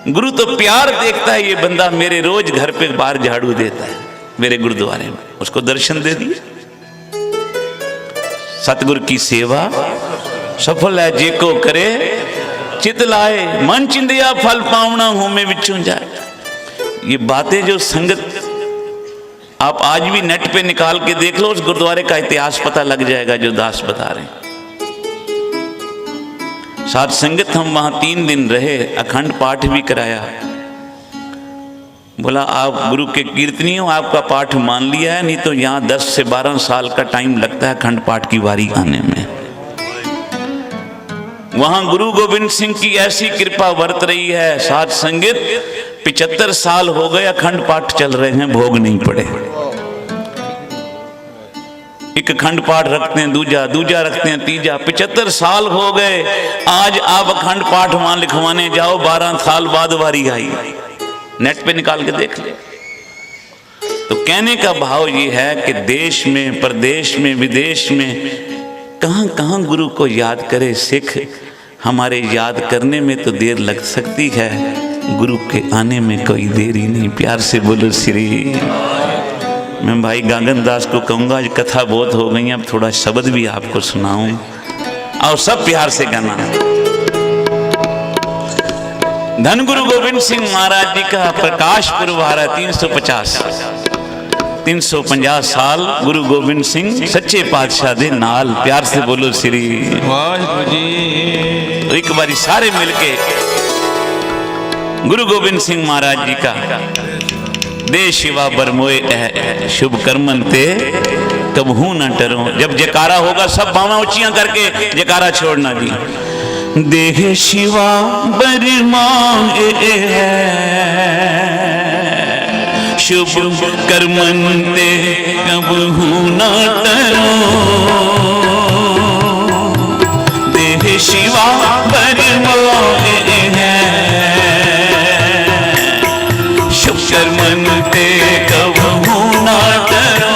गुरु तो प्यार देखता है। ये बंदा मेरे रोज घर पे बाहर झाड़ू देता है मेरे गुरुद्वारे में, उसको दर्शन दे दिए। सतगुरु की सेवा सफल है जे को करे, चित लाए मन चिंदिया फल पावना होमे विचों जाए। ये बातें जो संगत आप आज भी नेट पे निकाल के देख लो, उस गुरुद्वारे का इतिहास पता लग जाएगा जो दास बता रहे हैं। साथ संगत हम वहां 3 दिन रहे, अखंड पाठ भी कराया। बोला आप गुरु के कीर्तनी हो, आपका पाठ मान लिया है, नहीं तो यहाँ 10 से 12 साल का टाइम लगता है अखंड पाठ की बारी आने में। वहां गुरु गोविंद सिंह की ऐसी कृपा बरत रही है। साथ संगत 75 साल हो गए अखंड पाठ चल रहे हैं, भोग नहीं पड़े। एक अखंड पाठ रखते हैं, दूजा रखते हैं, तीजा। 75 साल हो गए। आज आप अखंड पाठ वहां लिखवाने जाओ, 12 साल बाद बारी आई। नेट पे निकाल के देख ले। तो कहने का भाव ये है कि देश में, प्रदेश में, विदेश में कहां कहां गुरु को याद करे सिख। हमारे याद करने में तो देर लग सकती है, गुरु के आने में कोई देरी नहीं। प्यार से बोलो श्री। मैं भाई गागन दास को कहूँगा, आज कथा बहुत हो गई, अब थोड़ा शब्द भी आपको सुनाऊं। और सब प्यार से गाना। धन गुरु गोविंद सिंह महाराज जी का प्रकाश पर्व आ रहा है। 350 साल गुरु गोविंद सिंह सच्चे पातशाह दे नाल। प्यार से बोलो श्री वाहिगुरू जी। तो एक बारी सारे मिलके गुरु गोविंद सिंह महाराज जी का दे शिवा बरमोए शुभ कर्मन ते कबहू न डरो। जब जयकारा होगा सब बावां ऊंचियां करके जयकारा छोड़ना जी। देह शिवा बरमाए शुभ कर्मन ते कबहू न डरो। देह शिवा बरमाए शुभ कर्मन ते कबहू न डरो।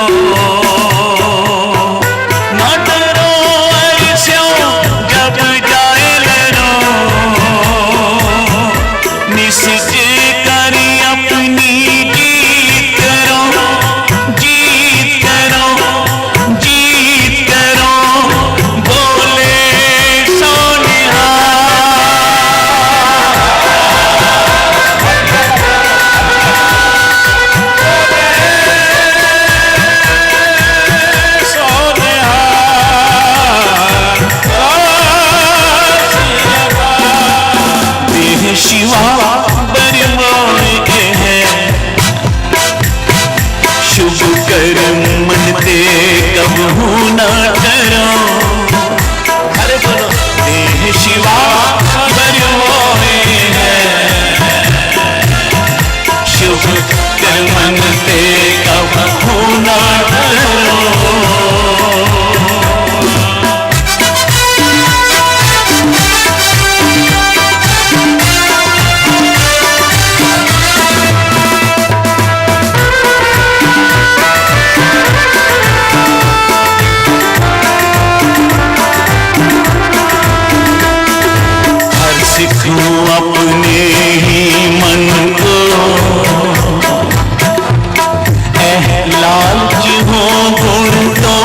लालच हो गुण तो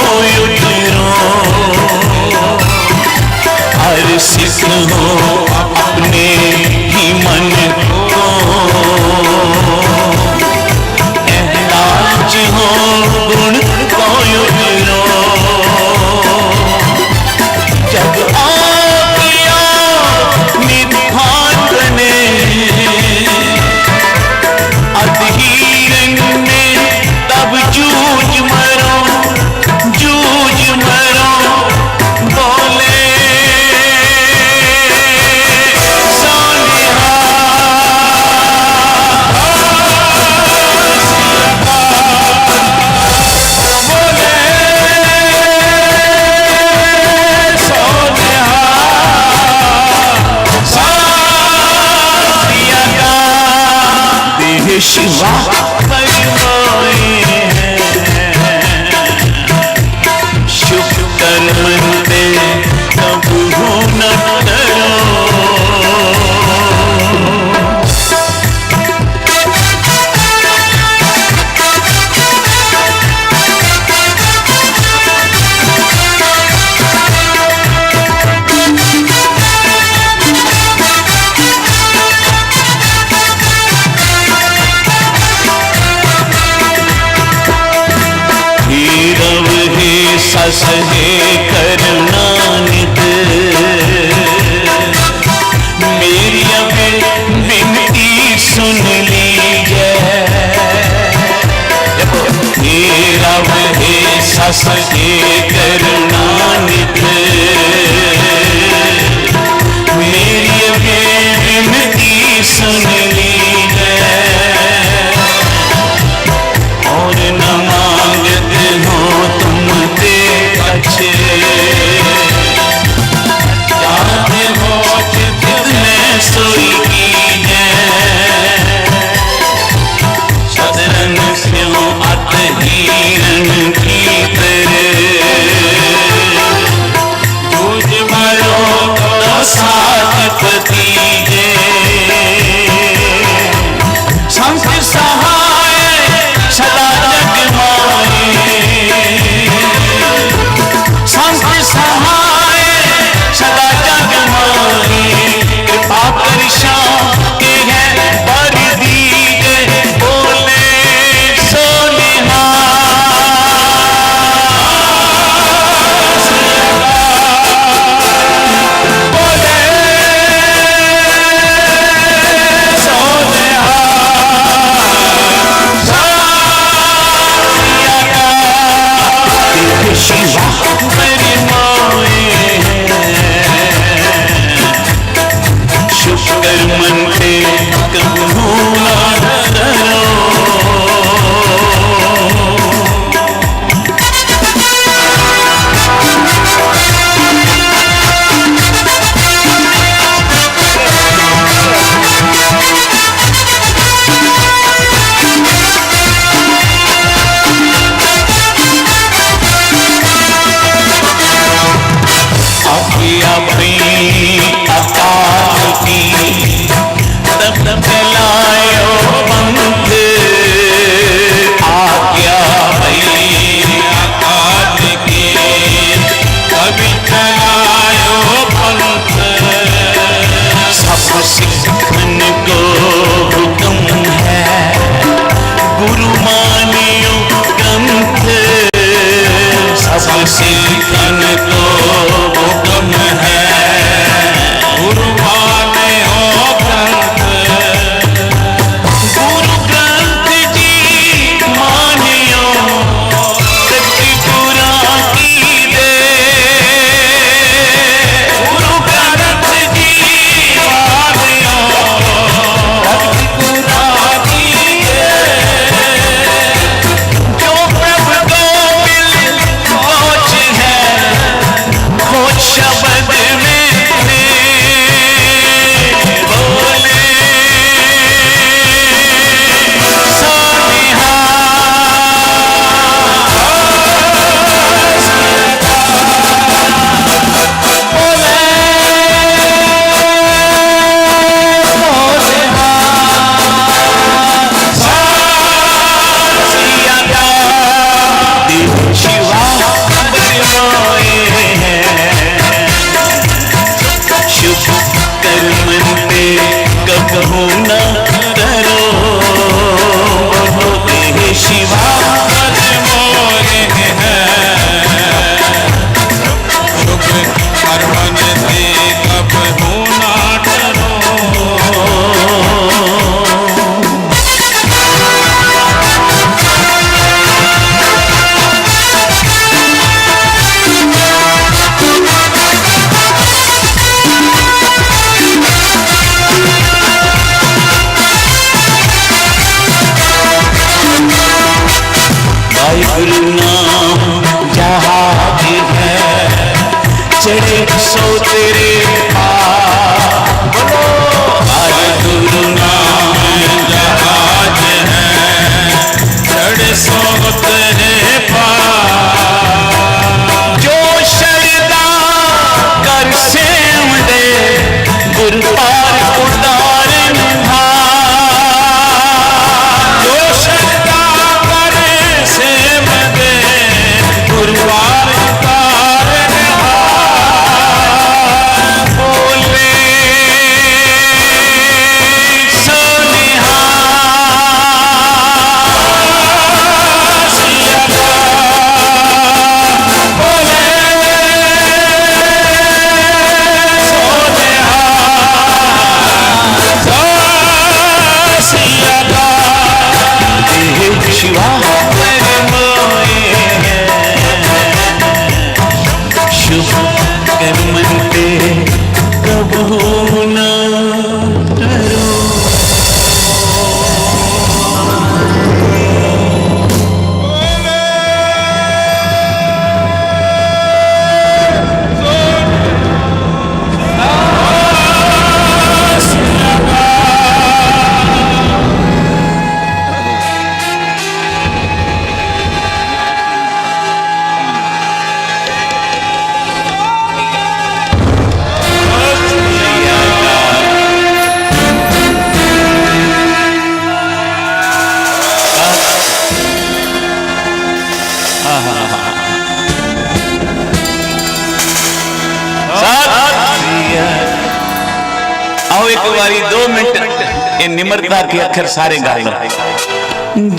उतरो, हर सिख हो अपने ही मन को, लालच हो गुण तो उतरो, जब आज्ञा निभान बने अधीरन में तब जूझ मरो, जूझ मरो, बोले सोनिहा, बोले सोनिहा, साथिया देह शिवा शुभ कर्म ते कबहू न डरो, सस है करुणानिध, मेरी अब विनती सुन लीजिए, मेरा है सस है करुणानिध, मेरी अब विनती सुन लीजिए, और न मांगते हो तुम अच्छे, जानते हो कितने सोई की है, सदरन क्यों अतहीरन की तरह, जूझ मरो तो साथ पतीजे, संत सहाय सदा जग माए, संत सहाय सदा जग माए, कृपा कर श्याम के है बर दीजे, बोले सोनिहा, बोले सोनिहा, शिवा मेरी माए, शुभ कर्मन पे कबहू न डरो, अपनी अकाल की तब चलायो पंथ, आज्ञा भई अकाल की कभी चलायो पंथ, सब सिखन को हुक्म है गुरु मानियो ग्रंथ, सब सिखन को हुक्म है गुरु मानियो ग्रंथ, गुरु ग्रंथ जी मानियो सतगुरा की दे, गुरु ग्रंथ जी मानियो सतगुरा की दे, जो प्रभु को मिल पहुँच है वाहिगुरु नाम जहाज है, चढ़े सो तेरे पार। बोलो वाहिगुरु नाम जहाज है, चढ़े सो तेरे पार। जो शरदा कर सेवदे गुर पार उतारन हार। जो शरदा कर सेवदे गुर पार उतारन हार। बोले शिवा शुभ मनते कबू न करो। आओ एक बारी 2 मिनट ये निम्रता के अखर सारे गाएंगे।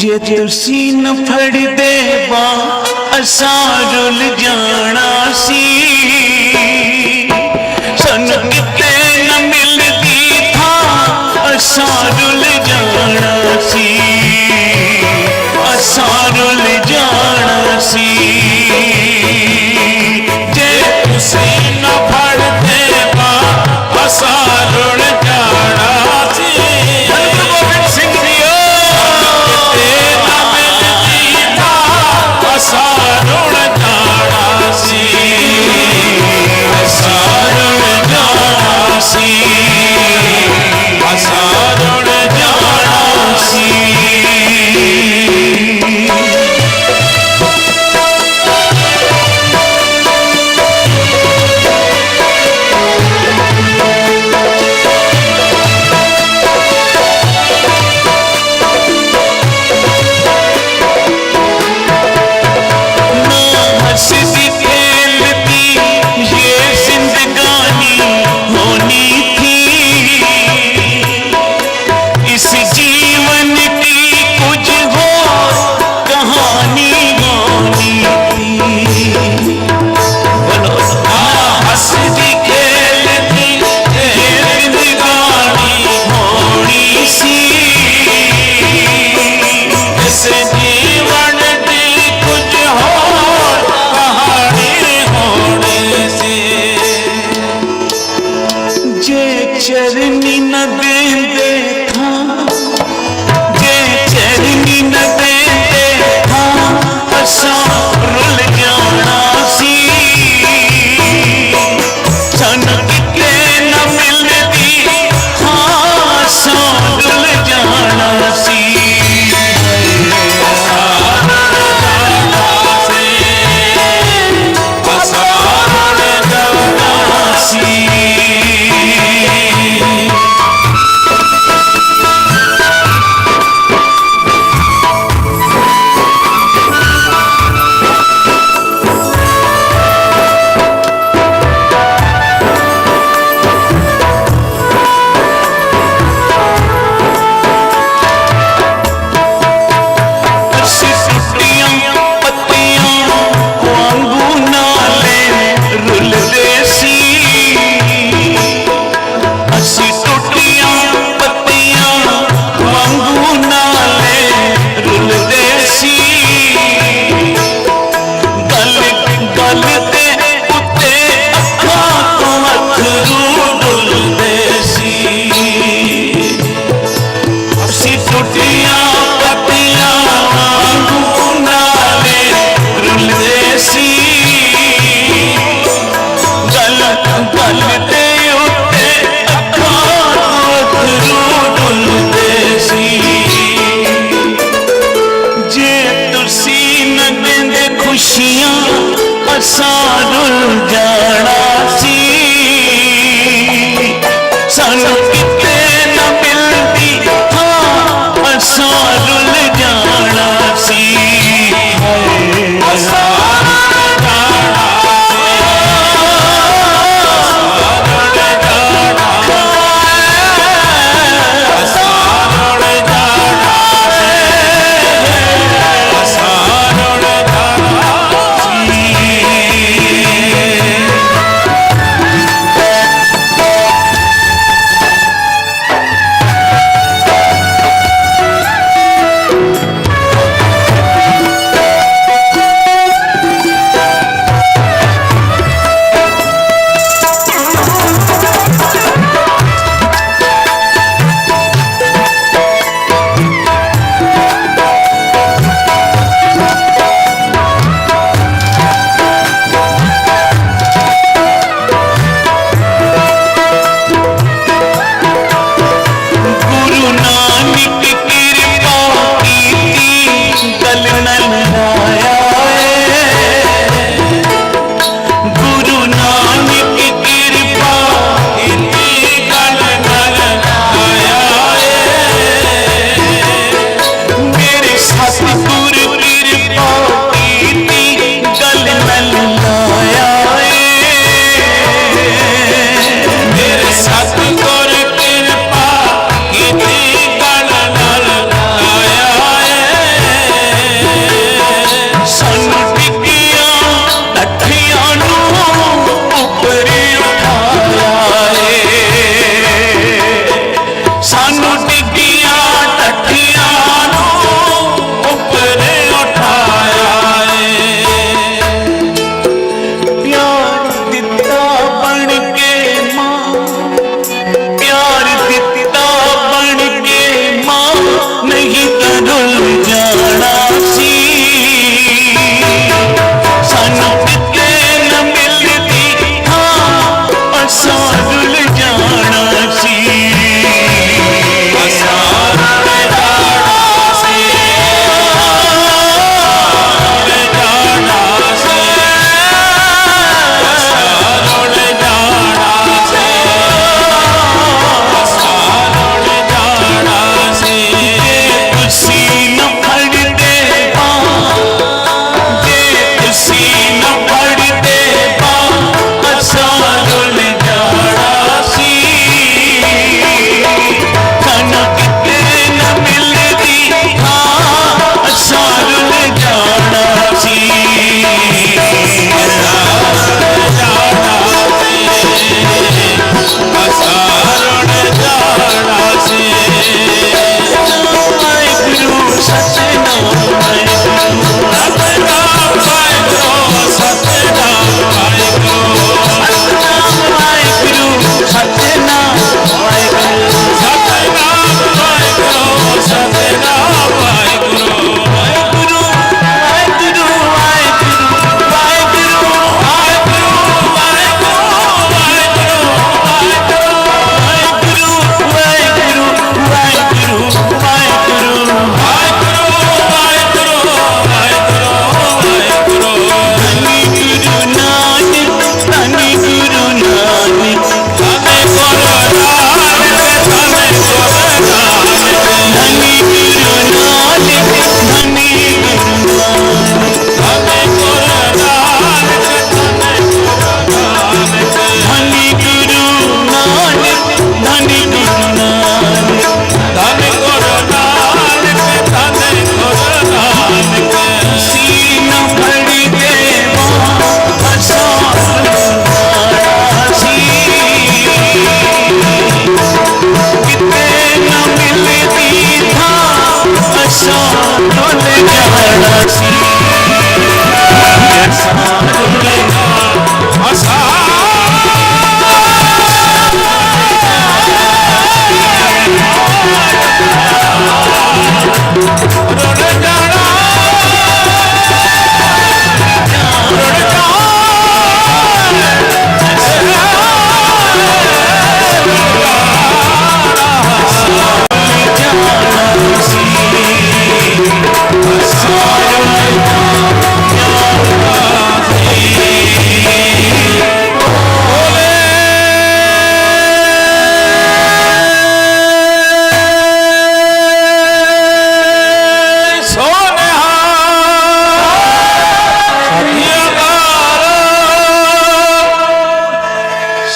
जे तुसी न फड़ दे बा असा रुल जाना सी, सन किते न मिलती था असा रुल जाना सी, असा रुल जाना सी। जे तुसी न फड़ दे बा असा रुल जाना सी। गुरु गोबिंद सिंह दियो तेरा मिलती था असा रुल जाना सी, असा रुल जाना सी, असा रुल जाना सी। खुशियां असां रुल जाना सी सानू किते ना मिलदी हाँ असां रुल जाना सी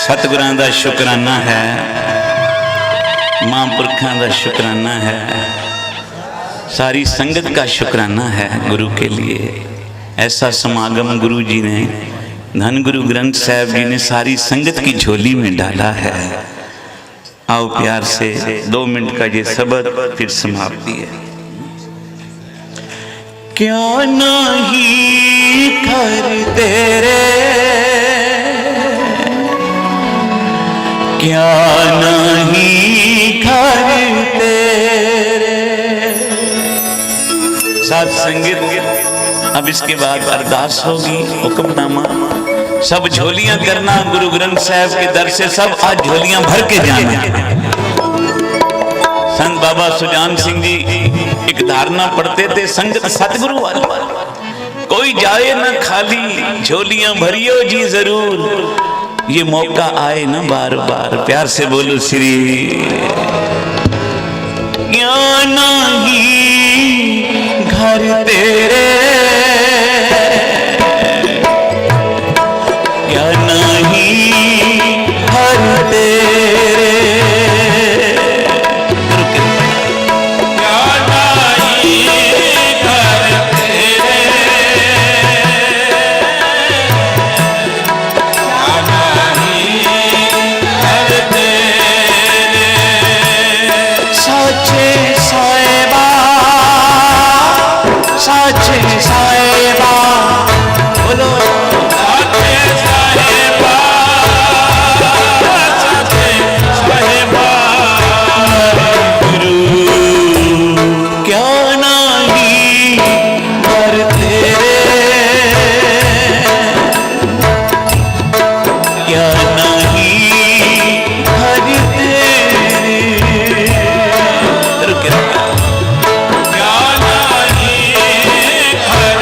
सतगुरां दा शुकराना है, महापुरखों का शुकराना है, सारी संगत का शुकराना है गुरु के लिए। ऐसा समागम गुरु जी ने, धन गुरु ग्रंथ साहब जी ने सारी संगत की झोली में डाला है। आओ प्यार से 2 मिनट का ये शब्द फिर समाप्ति है। क्या नहीं कर तेरे, क्या नहीं कर तेरे। साथ संगत अब इसके बाद अरदास होगी, हुक्मनामा, सब झोलियां करना गुरु ग्रंथ साहब के दर से, सब आज झोलियां भर के जाना। संत बाबा सुजान सिंह जी एक धारणा पढ़ते थे, संगत सतगुरु वाली, कोई जाए ना खाली, झोलियां भरियो जी जरूर, ये मौका आए ना बार बार। प्यार से बोलो श्री। क्या नहीं घर तेरे, क्या नहीं घर तेरे, क्या नहीं घर तेरे, क्या नहीं घर तेरे। साचे साहिबा, साचे साहिबा, बोलो साचे साहिबा, साचे साहिबा। गुरु क्या नहीं घर तेरे, क्या नहीं घर तेरे, क्या नहीं घर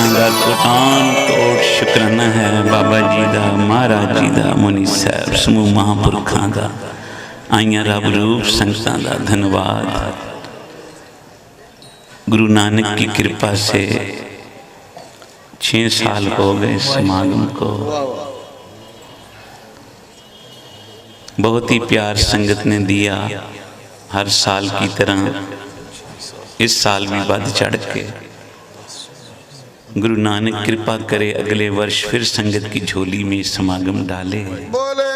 दा कोटान कोट शुकराना है बाबा जी दा, महाराज जी दा, मुनि साहब समूह महापुरखों का, आइया रब रूप संगतां दा धन्यवाद। गुरु नानक की कृपा से 6 साल हो गए समागम को। बहुत ही प्यार संगत ने दिया, हर साल की तरह इस साल भी बढ़ चढ़ के। गुरु नानक कृपा करे अगले वर्ष फिर संगत की झोली में समागम डाले। बोले